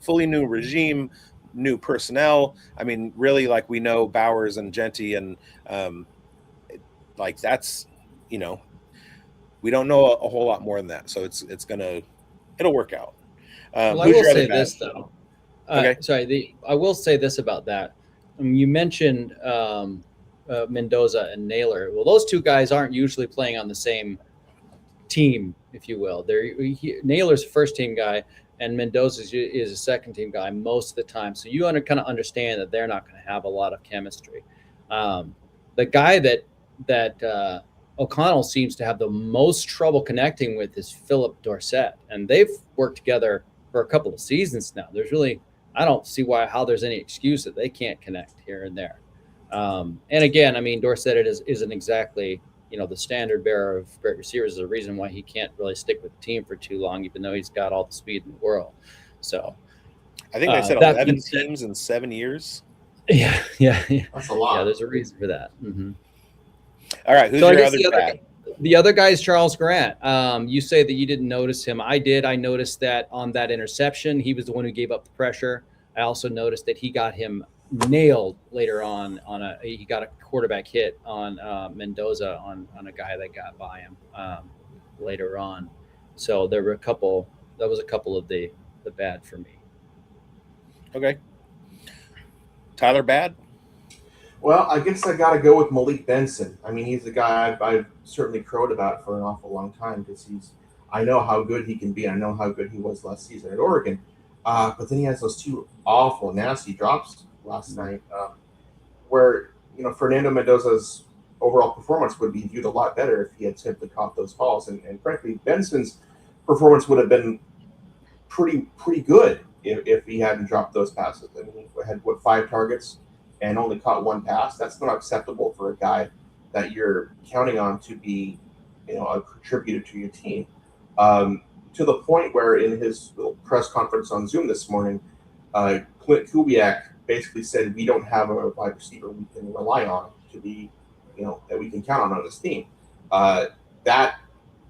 fully new regime, new personnel. I mean, really, like we know Bowers and Genty, and like that's, you know, we don't know a whole lot more than that. So it'll work out. Well, I Who's will your other say bad? this though. Okay. Sorry, I will say this about that. You mentioned Mendoza and Naylor. Well, those two guys aren't usually playing on the same team, if you will. Naylor's a first team guy, and Mendoza is a second team guy most of the time. So you kind of understand that they're not going to have a lot of chemistry. The guy that O'Connell seems to have the most trouble connecting with is Philip Dorsett, and they've worked together for a couple of seasons now. I don't see how there's any excuse that they can't connect here and there. And again, I mean, Dorsett isn't exactly, you know, the standard bearer of great receivers. Is the reason why he can't really stick with the team for too long, even though he's got all the speed in the world. So I think they said 11 teams in 7 years. Yeah. That's a lot. Yeah, there's a reason for that. Mm-hmm. All right, who's your other bad? The other guy is Charles Grant. You say that you didn't notice him. I did. I noticed that on that interception, he was the one who gave up the pressure. I also noticed that he got him nailed later on he got a quarterback hit on Mendoza on a guy that got by him later on. So that was a couple of the bad for me. Okay. Tyler, bad? Well, I guess I got to go with Malik Benson. I mean, he's the guy I've certainly crowed about for an awful long time because I know how good he can be. I know how good he was last season at Oregon. But then he has those two awful, nasty drops last night where, you know, Fernando Mendoza's overall performance would be viewed a lot better if he had simply caught those balls. And frankly, Benson's performance would have been pretty good if he hadn't dropped those passes. I mean, he had, 5 targets and only caught 1 pass. That's not acceptable for a guy that you're counting on to be, you know, a contributor to your team. To the point where in his little press conference on Zoom this morning, Clint Kubiak basically said, we don't have a wide receiver we can rely on to be, you know, that we can count on this team. That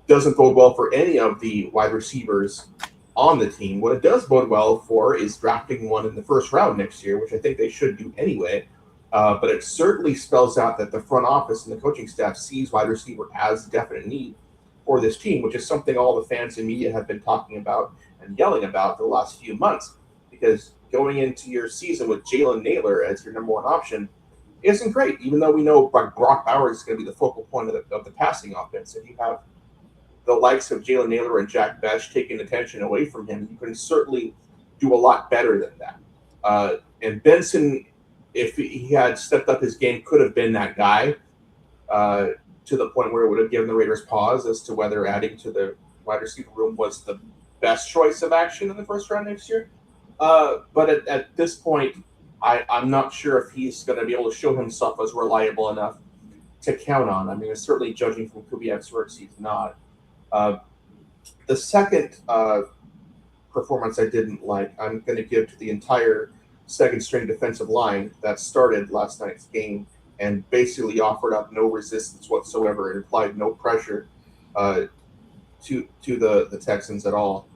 doesn't bode well for any of the wide receivers on the team. What it does bode well for is drafting one in the first round next year, which I think they should do anyway. But it certainly spells out that the front office and the coaching staff sees wide receiver as a definite need for this team, which is something all the fans and media have been talking about and yelling about for the last few months. Because going into your season with Jalen Naylor as your number 1 option isn't great, even though we know Brock Bowers is going to be the focal point of the passing offense. If you have the likes of Jalen Naylor and Jack Besh taking attention away from him, you can certainly do a lot better than that. And Benson, if he had stepped up his game, could have been that guy to the point where it would have given the Raiders pause as to whether adding to the wide receiver room was the best choice of action in the first round next year. But at this point, I'm not sure if he's going to be able to show himself as reliable enough to count on. I mean, certainly judging from Kubiak's works, he's not. The second performance I didn't like, I'm going to give to the entire second-string defensive line that started last night's game and basically offered up no resistance whatsoever and applied no pressure to the Texans at all.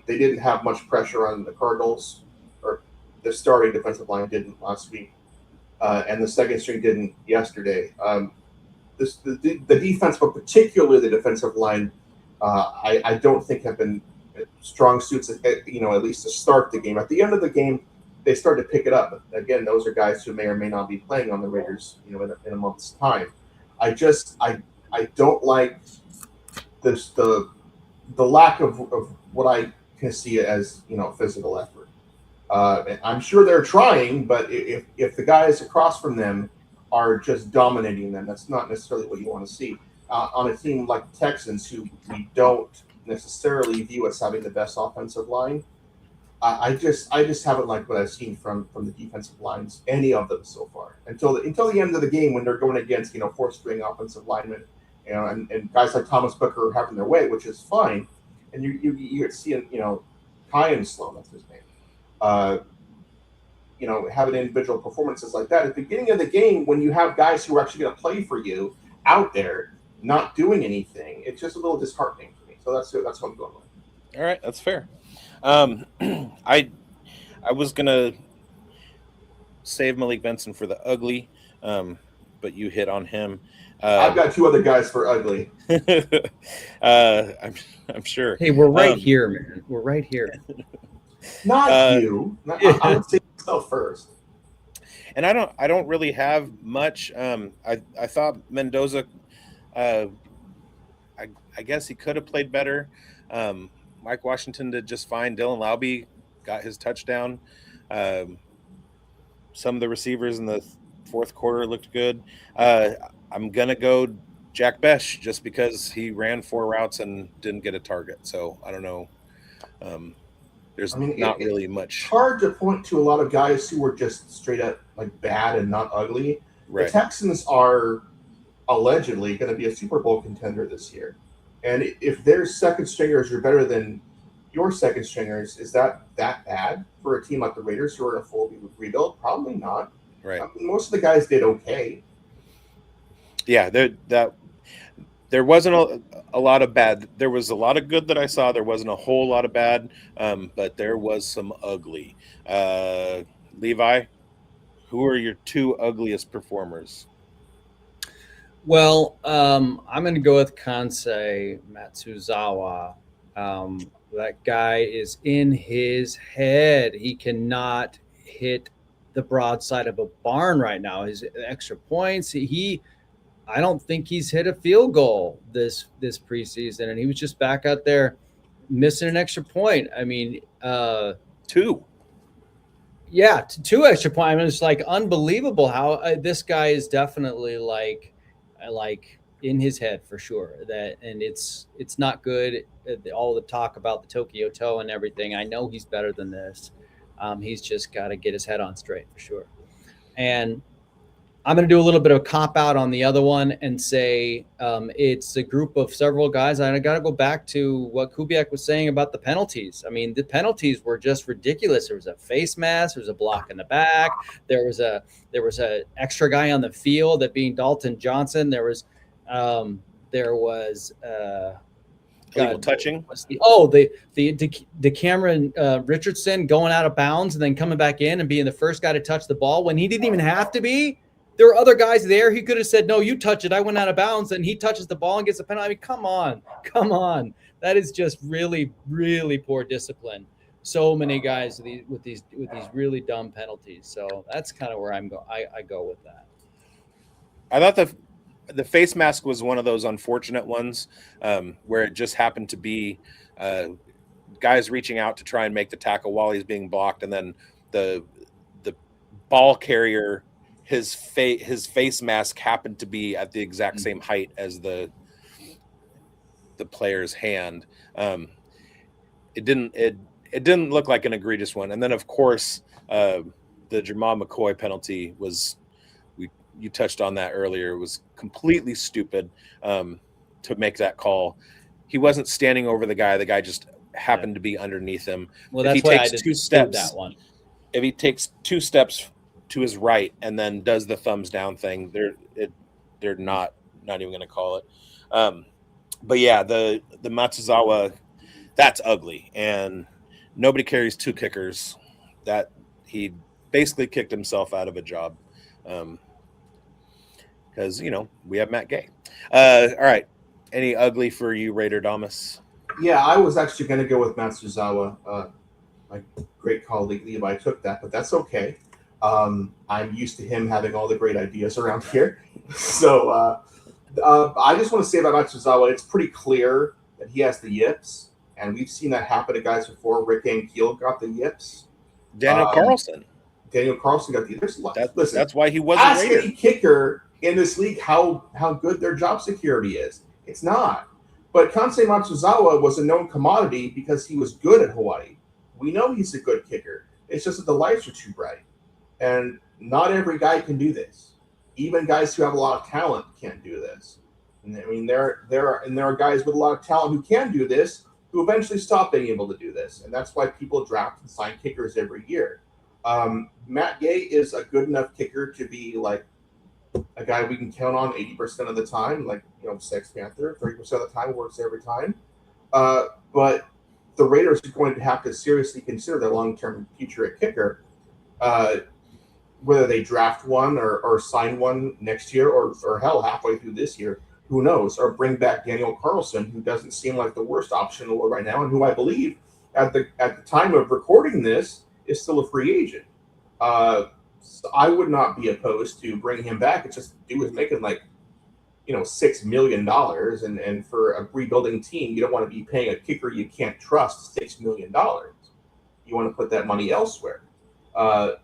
They didn't have much pressure on the Cardinals, or the starting defensive line didn't last week, and the second string didn't yesterday. The defense, but particularly the defensive line, I don't think have been strong suits, at least to start the game. At the end of the game, they started to pick it up. But again, those are guys who may or may not be playing on the Raiders, in a month's time. I don't like this the lack of what I can see as physical effort. And I'm sure they're trying, but if the guys across from them are just dominating them, that's not necessarily what you want to see on a team like the Texans, who we don't necessarily view as having the best offensive line. I just haven't liked what I've seen from the defensive lines, any of them so far, until the end of the game when they're going against fourth-string offensive linemen, and guys like Thomas Booker are having their way, which is fine, and you see Kyan Sloan, that's his name, having individual performances like that at the beginning of the game when you have guys who are actually going to play for you out there not doing anything. It's just a little disheartening for me. So that's what I'm going with. All right, that's fair. I was gonna save Malik Benson for the ugly, but you hit on him. I've got 2 other guys for ugly. I'm sure. Hey, we're right here, man. We're right here. Not you. I would say myself first. And I don't really have much. I thought Mendoza, I guess he could have played better. Mike Washington did just fine. Dylan Laube got his touchdown. Some of the receivers in the fourth quarter looked good. I'm gonna go Jack Besh just because he ran 4 routes and didn't get a target. So I don't know. There's not really much. It's hard to point to a lot of guys who were just straight up like bad and not ugly. Right. The Texans are allegedly going to be a Super Bowl contender this year. And if their second stringers are better than your second stringers, is that bad for a team like the Raiders who are in a full rebuild? Probably not. Right. Most of the guys did okay. Yeah, there wasn't a lot of bad. There was a lot of good that I saw. There wasn't a whole lot of bad, but there was some ugly. Levi, who are your 2 ugliest performers? Well, I'm going to go with Kance Matsuzawa. That guy is in his head. He cannot hit the broadside of a barn right now. His extra points, I don't think he's hit a field goal this preseason, and he was just back out there missing an extra point. I mean, 2. Yeah, 2 extra points. I mean, it's like unbelievable how this guy is definitely like in his head for sure. And it's not good. All the talk about the Tokyo toe and everything. I know he's better than this. He's just got to get his head on straight for sure. And I'm going to do a little bit of a cop out on the other one and say it's a group of several guys. And I got to go back to what Kubiak was saying about the penalties. I mean, the penalties were just ridiculous. There was a face mask. There was a block in the back. There was a extra guy on the field, that being Dalton Johnson. There was illegal touching. The Cameron Richardson going out of bounds and then coming back in and being the first guy to touch the ball when he didn't even have to be. There were other guys there. He could have said, "No, you touch it. I went out of bounds," and he touches the ball and gets a penalty. I mean, come on. That is just really, really poor discipline. So many guys with these really dumb penalties. So that's kind of where I go with that. I thought the face mask was one of those unfortunate ones where it just happened to be guys reaching out to try and make the tackle while he's being blocked, and then the ball carrier. His face mask happened to be at the exact same height as the player's hand. It didn't look like an egregious one. And then of course the Jamal McCoy penalty was, you touched on that earlier. It was completely stupid to make that call. He wasn't standing over the guy. The guy just happened to be underneath him. Well, that's why I did that one. If he takes 2 steps to his right and then does the thumbs down thing, they're not even going to call it. But yeah, the Matsuzawa, that's ugly, and nobody carries 2 kickers. That he basically kicked himself out of a job because we have Matt Gay. All right, any ugly for you, Raider Damas? Yeah, I was actually going to go with Matsuzawa. My great colleague Levi took that, but that's okay. I'm used to him having all the great ideas around here. So I just want to say about Matsuzawa, it's pretty clear that he has the yips, and we've seen that happen to guys before. Rick Ankiel got the yips. Daniel Carlson got the yips. Listen, that's why he wasn't ask any kicker in this league how good their job security is. It's not. But Kansei Matsuzawa was a known commodity because he was good at Hawaii. We know he's a good kicker. It's just that the lights are too bright. And not every guy can do this. Even guys who have a lot of talent can't do this. And I mean, there are guys with a lot of talent who can do this, who eventually stop being able to do this. And that's why people draft and sign kickers every year. Matt Gay is a good enough kicker to be like a guy we can count on 80% of the time, like Sex Panther, 30% of the time, works every time. But the Raiders are going to have to seriously consider their long-term future at kicker. whether they draft one or sign one next year or hell, halfway through this year, who knows, or bring back Daniel Carlson, who doesn't seem like the worst option in the world right now, and who I believe at the time of recording this is still a free agent. So I would not be opposed to bringing him back. It's just dude was making like, $6 million, and for a rebuilding team, you don't want to be paying a kicker you can't trust $6 million. You want to put that money elsewhere.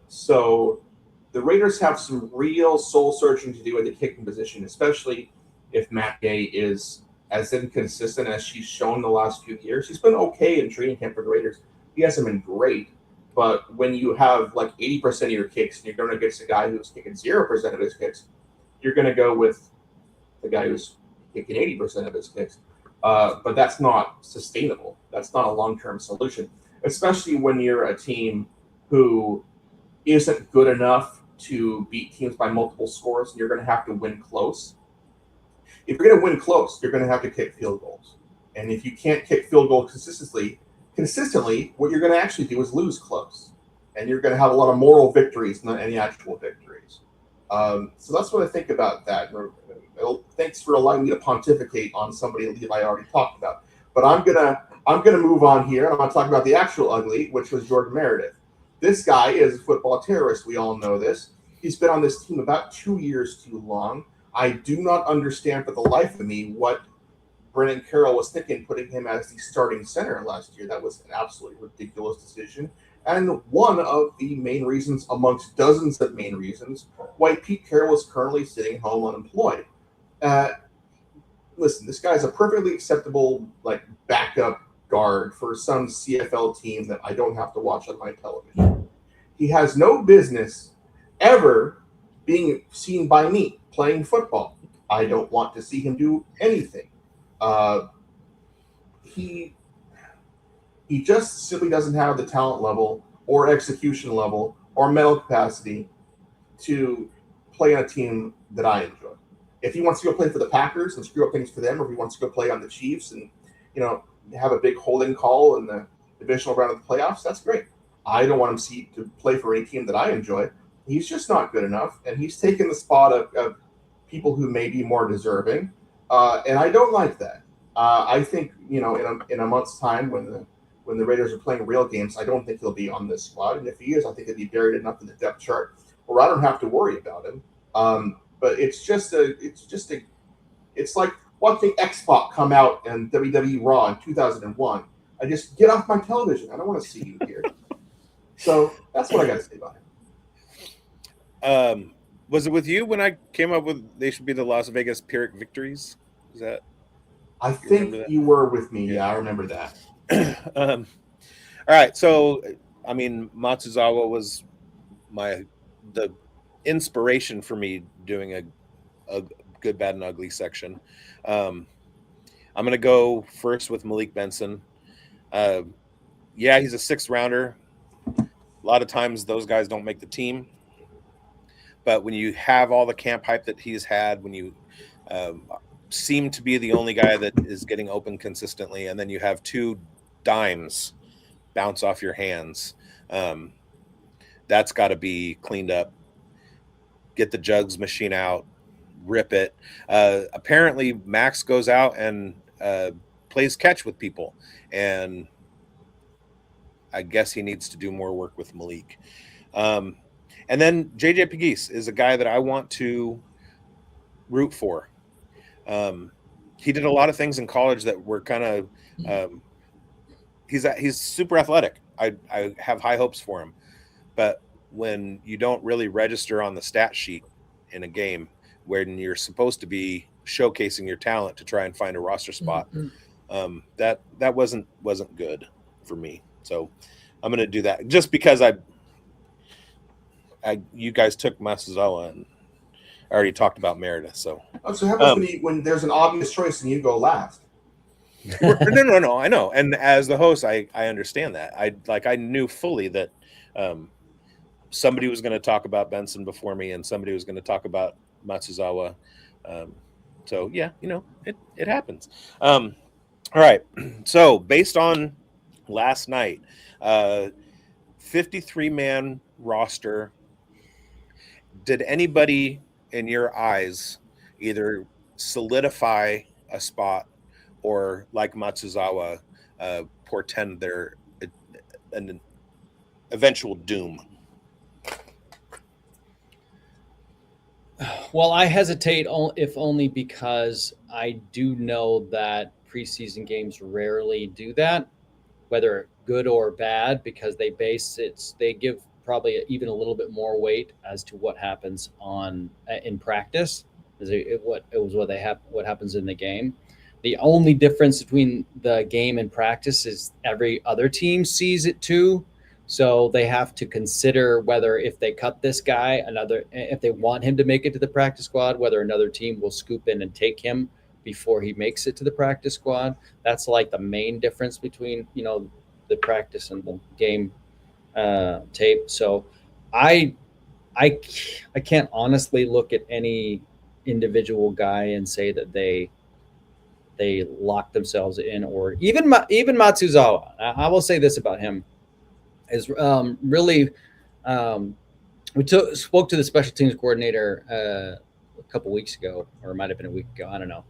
So the Raiders have some real soul searching to do at the kicking position, especially if Matt Gay is as inconsistent as she's shown the last few years. He's been okay in training camp for the Raiders. He hasn't been great, but when you have like 80% of your kicks and you're going against a guy who's kicking 0% of his kicks, you're going to go with the guy who's kicking 80% of his kicks. But that's not sustainable. That's not a long-term solution, especially when you're a team who isn't good enough to beat teams by multiple scores, and you're going to have to win close. If you're going to win close, you're going to have to kick field goals. And if you can't kick field goals consistently, what you're going to actually do is lose close. And you're going to have a lot of moral victories, not any actual victories. So that's what I think about that. Thanks for allowing me to pontificate on somebody Levi already talked about. But I'm gonna move on here. I'm going to talk about the actual ugly, which was Jordan Meredith. This guy is a football terrorist. We all know this. He's been on this team about 2 years too long. I do not understand for the life of me what Brennan Carroll was thinking putting him as the starting center last year. That was an absolutely ridiculous decision. And one of the main reasons, amongst dozens of main reasons, why Pete Carroll is currently sitting home unemployed. Listen, this guy's a perfectly acceptable backup guard for some CFL team that I don't have to watch on my television. He has no business ever being seen by me playing football. I don't want to see him do anything. He just simply doesn't have the talent level or execution level or mental capacity to play on a team that I enjoy. If he wants to go play for the Packers and screw up things for them, or if he wants to go play on the Chiefs and have a big holding call in the divisional round of the playoffs, that's great. I don't want him to play for any team that I enjoy. He's just not good enough, and he's taken the spot of people who may be more deserving, and I don't like that. I think in a month's time when the Raiders are playing real games, I don't think he'll be on this squad, and if he is, I think he'll be buried enough in the depth chart where I don't have to worry about him. But it's like watching X-Pac come out in WWE Raw in 2001. I just get off my television. I don't want to see you here. So that's what I got to say about him. Was it with you when I came up with they should be the Las Vegas Pyrrhic Victories? Is that? I think you were with me. Yeah, I remember that. All right. So, I mean, Matsuzawa was the inspiration for me doing a good, bad, and ugly section. I'm going to go first with Malik Benson. Yeah, he's a 6th rounder. A lot of times those guys don't make the team. But when you have all the camp hype that he's had, when you seem to be the only guy that is getting open consistently, and then you have 2 dimes bounce off your hands, that's got to be cleaned up. Get the jugs machine out, rip it. Apparently, Max goes out and plays catch with people, and I guess he needs to do more work with Malik. And then JJ Pegues is a guy that I want to root for. He did a lot of things in college that were kind of he's super athletic. I have high hopes for him, but when you don't really register on the stat sheet in a game when you're supposed to be showcasing your talent to try and find a roster spot, that wasn't good for me. So I'm going to do that just because you guys took Matsuzawa and I already talked about Meredith. So how about when there's an obvious choice and you go last? No, I know. And as the host, I understand that. I knew fully that somebody was going to talk about Benson before me and somebody was going to talk about Matsuzawa. So yeah, it happens. All right. So based on last night, 53-man roster, did anybody in your eyes either solidify a spot or, like Matsuzawa, portend their an eventual doom? Well, I hesitate if only because I do know that preseason games rarely do that, whether good or bad, because they give probably even a little bit more weight as to what happens in practice, what happens in the game. The only difference between the game and practice is every other team sees it too. So they have to consider whether, if they cut this guy, if they want him to make it to the practice squad, whether another team will scoop in and take him before he makes it to the practice squad. That's like the main difference between, the practice and the game tape. So I can't honestly look at any individual guy and say that they lock themselves in, or even Matsuzawa. I will say this about him is really we spoke to the special teams coordinator a couple weeks ago, or it might have been a week ago, I don't know,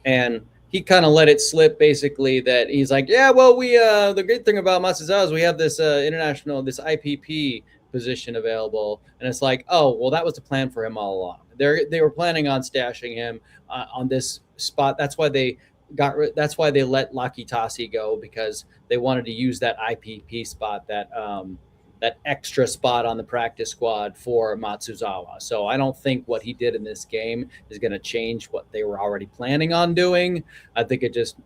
and he kind of let it slip basically that he's like, yeah, well, we the great thing about Matsuzawa is we have this this IPP position available, and it's like, oh, well, that was the plan for him all along. They were planning on stashing him on this spot. That's why they let Lucky Tassi go, because they wanted to use that IPP spot, that extra spot on the practice squad for Matsuzawa. So I don't think what he did in this game is going to change what they were already planning on doing. I think it just,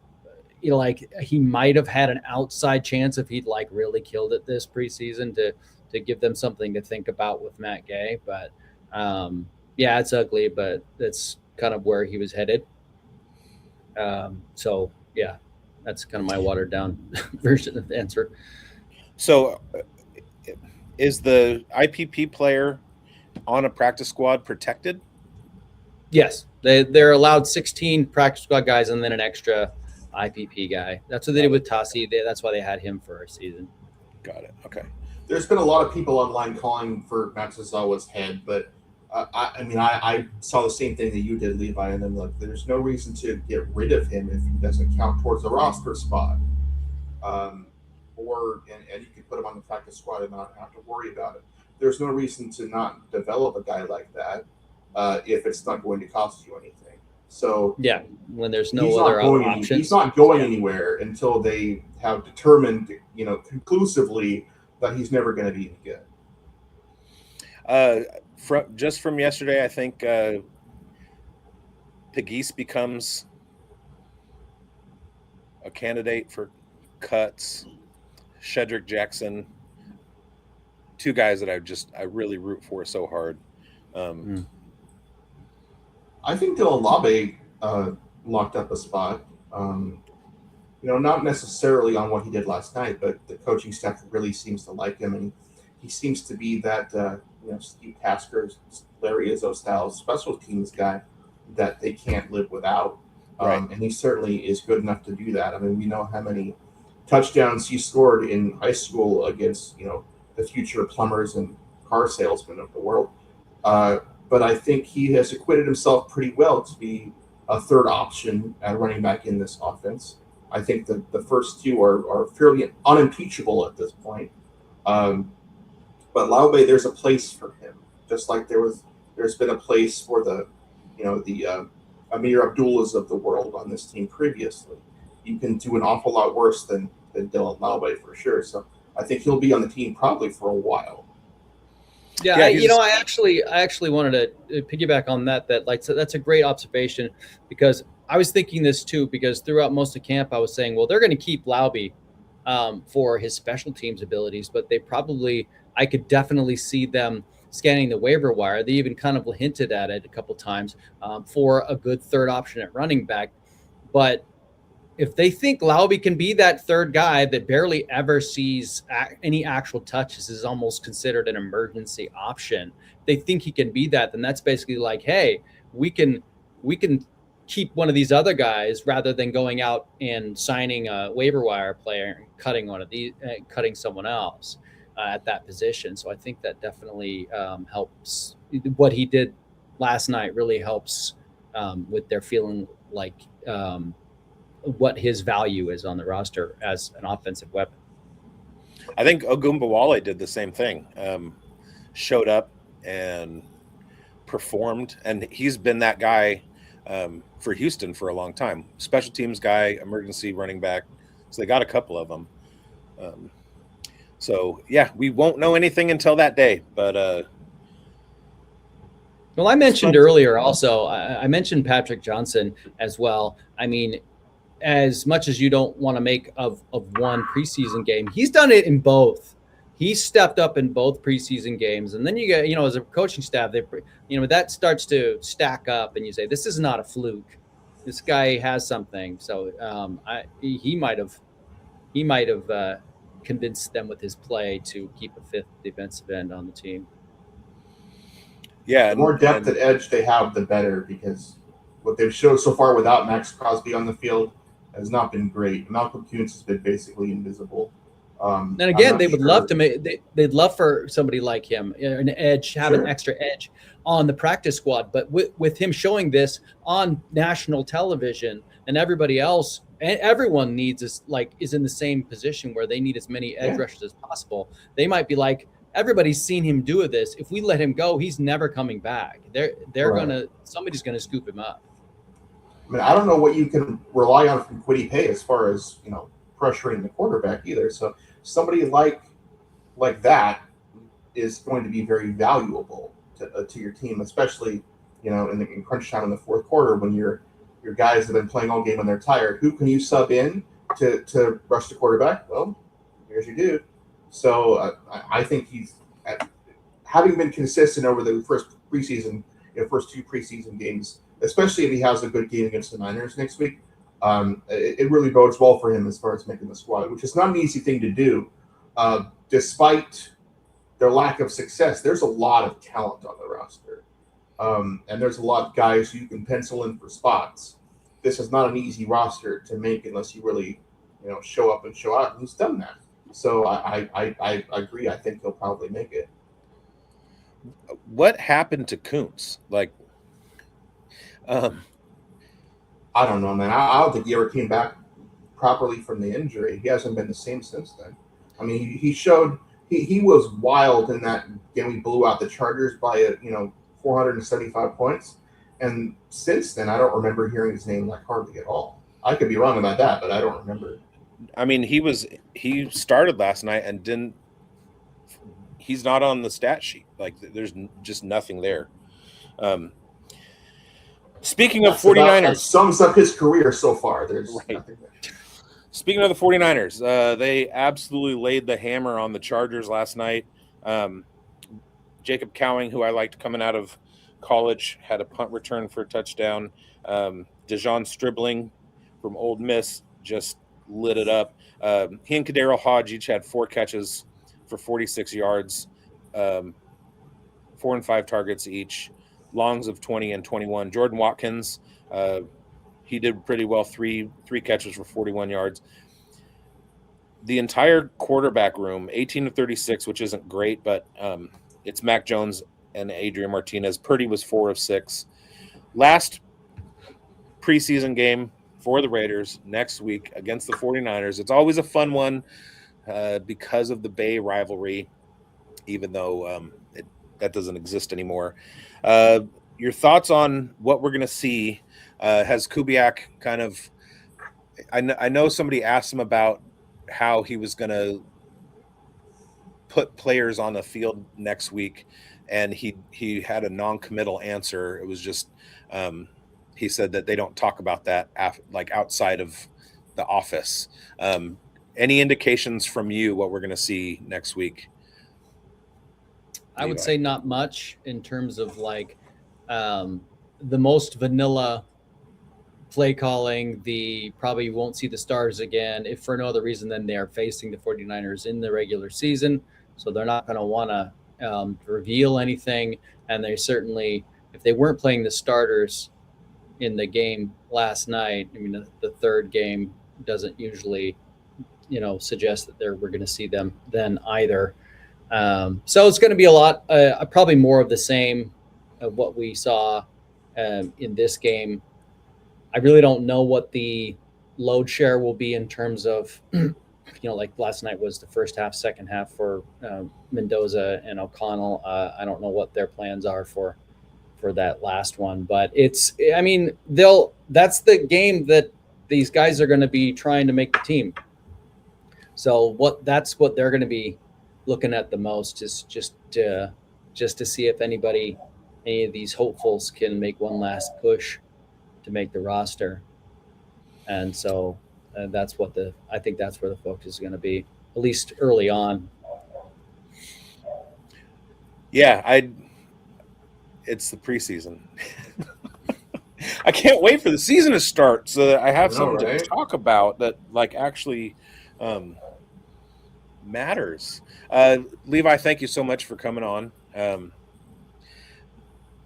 he might have had an outside chance if he'd really killed it this preseason to give them something to think about with Matt Gay. But yeah, it's ugly, but that's kind of where he was headed. So yeah, that's kind of my watered down version of the answer. So is the IPP player on a practice squad protected? Yes, they're allowed 16 practice squad guys and then an extra IPP guy. That's what they did with Tassi. That's why they had him for a season. Got it. Okay. There's been a lot of people online calling for Matsuzawa's head, but I saw the same thing that you did, Levi, and then there's no reason to get rid of him if he doesn't count towards the roster spot. And you can put him on the practice squad and not have to worry about it. There's no reason to not develop a guy like that if it's not going to cost you anything. So yeah, when there's no other options, he's not going anywhere until they have determined, conclusively that he's never going to be any good. Just from yesterday, I think Pegues becomes a candidate for cuts. Shedrick Jackson, two guys that I really root for so hard. I think Dylan Laube locked up a spot. Not necessarily on what he did last night, but the coaching staff really seems to like him, and he seems to be that Steve Tasker's Larry Izzo style special teams guy that they can't live without. Right. And he certainly is good enough to do that. I mean, we know how many touchdowns he scored in high school against the future plumbers and car salesmen of the world. But I think he has acquitted himself pretty well to be a third option at running back in this offense. I think the first two are fairly unimpeachable at this point. But Laube, there's a place for him, just like there's been a place for the Amir Abdullahs of the world on this team previously. You can do an awful lot worse than Dylan Laube for sure. So I think he'll be on the team probably for a while. Yeah, I actually wanted to piggyback on that. So that's a great observation, because I was thinking this too. Because throughout most of camp, I was saying, well, they're going to keep Laube for his special teams abilities, but I could definitely see them scanning the waiver wire. They even kind of hinted at it a couple times for a good third option at running back, but if they think Laube can be that third guy that barely ever sees any actual touches, is almost considered an emergency option, they think he can be that, then that's basically like, hey, we can keep one of these other guys rather than going out and signing a waiver wire player and cutting one of these, cutting someone else. at that position. So I think that definitely helps. What he did last night really helps with their feeling like what his value is on the roster as an offensive weapon. I think Ogumbawale did the same thing. Showed up and performed, and he's been that guy for Houston for a long time. Special teams guy, emergency running back. So they got a couple of them. So yeah, we won't know anything until that day. But well, I mentioned earlier also, I mentioned Patrick Johnson as well. I mean, as much as you don't want to make of one preseason game, he's done it in both. He stepped up in both preseason games. And then you get, as a coaching staff, that starts to stack up and you say, this is not a fluke. This guy has something. So he might have convinced them with his play to keep a fifth defensive end on the team. Yeah. The more depth at edge they have, the better, because what they've shown so far without Max Crosby on the field has not been great. Malcolm Kance has been basically invisible. And again, they would love to they'd love for somebody like him, an edge, have an extra edge on the practice squad. But with him showing this on national television, and everybody else, and everyone is in the same position where they need as many edge rushers as possible. They might be like, everybody's seen him do this. If we let him go, he's never coming back. Somebody's gonna scoop him up. I mean, I don't know what you can rely on from Kwity Paye as far as pressuring the quarterback either. So somebody like that is going to be very valuable to your team, especially in crunch time in the fourth quarter when your guys have been playing all game and they're tired. Who can you sub in to rush the quarterback? Well, here's your dude. So I think he's having been consistent over the first two preseason games, especially if he has a good game against the Niners next week. It really bodes well for him as far as making the squad, which is not an easy thing to do. Despite their lack of success, there's a lot of talent on the roster. And there's a lot of guys who you can pencil in for spots. This is not an easy roster to make unless you really, show up and show out. And he's done that. So I agree. I think he'll probably make it. What happened to Kance? I don't know, man. I don't think he ever came back properly from the injury. He hasn't been the same since then. I mean, he showed he was wild in that game. We blew out the Chargers by 475 points, and since then, I don't remember hearing his name hardly at all. I could be wrong about that, but I don't remember. I mean, he started last night and didn't. He's not on the stat sheet. There's just nothing there. Speaking of 49ers. That sums up his career so far. There's nothing there. Speaking of the 49ers, they absolutely laid the hammer on the Chargers last night. Jacob Cowing, who I liked coming out of college, had a punt return for a touchdown. Dejon Stribling from Ole Miss just lit it up. He and Kadero Hodge each had 4 catches for 46 yards, 4 and 5 targets each. Longs of 20 and 21. Jordan Watkins, he did pretty well, three catches for 41 yards. The entire quarterback room, 18 to 36, which isn't great, but it's Mac Jones and Adrian Martinez. Purdy was 4 of 6. Last preseason game for the Raiders next week against the 49ers. It's always a fun one because of the Bay rivalry, even though that doesn't exist anymore. Your thoughts on what we're going to see? Has Kubiak kind of – I know somebody asked him about how he was going to put players on the field next week, and he had a non-committal answer. It was just he said that they don't talk about that outside of the office. Any indications from you what we're going to see next week? I would say not much in terms of the most vanilla play calling. Probably won't see the stars again, if for no other reason than they're facing the 49ers in the regular season. So they're not going to want to reveal anything. And they certainly, if they weren't playing the starters in the game last night, I mean, the third game doesn't usually, suggest that we're going to see them then either. So it's going to be a lot, probably more of the same of what we saw in this game. I really don't know what the load share will be in terms of, like last night was the first half, second half for Mendoza and O'Connell. I don't know what their plans are for that last one, but that's the game that these guys are going to be trying to make the team. So that's what they're going to be looking at the most, is just to see if any of these hopefuls can make one last push to make the roster. And so I think that's where the focus is going to be, at least early on. Yeah, it's the preseason. I can't wait for the season to start so that I have something to talk about that actually matters. Levi, thank you so much for coming on.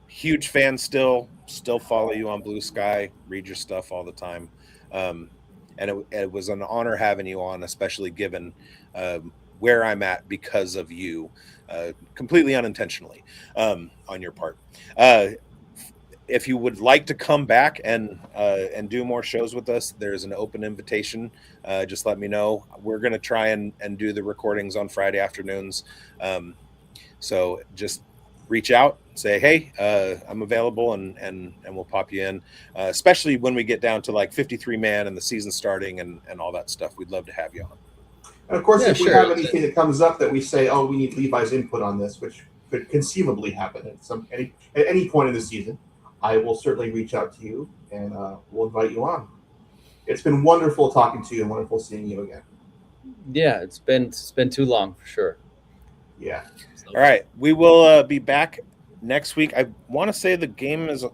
Huge fan still follow you on Blue Sky, read your stuff all the time. And it was an honor having you on, especially given where I'm at because of you, completely unintentionally on your part. If you would like to come back and do more shows with us, there's an open invitation. Just let me know. We're going to try and do the recordings on Friday afternoons. So just reach out, say, hey, I'm available, and we'll pop you in, especially when we get down to 53-man and the season starting and all that stuff. We'd love to have you on. And of course, if we have anything that comes up that we say, oh, we need Levi's input on this, which could conceivably happen at any point in the season, I will certainly reach out to you and we'll invite you on. It's been wonderful talking to you and wonderful seeing you again. Yeah, it's been too long for sure. Yeah. All right, we will be back next week. I want to say the game is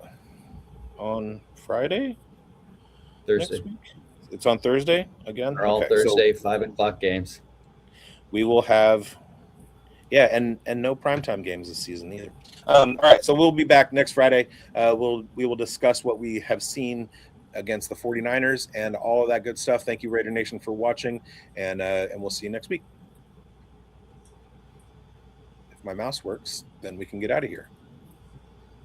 on Friday, Thursday. It's on Thursday again. They're all Thursday, 5:00 games. We will have, and no primetime games this season either. All right, so we'll be back next Friday. We will discuss what we have seen against the 49ers and all of that good stuff. Thank you, Raider Nation, for watching, and we'll see you next week. If my mouse works, then we can get out of here.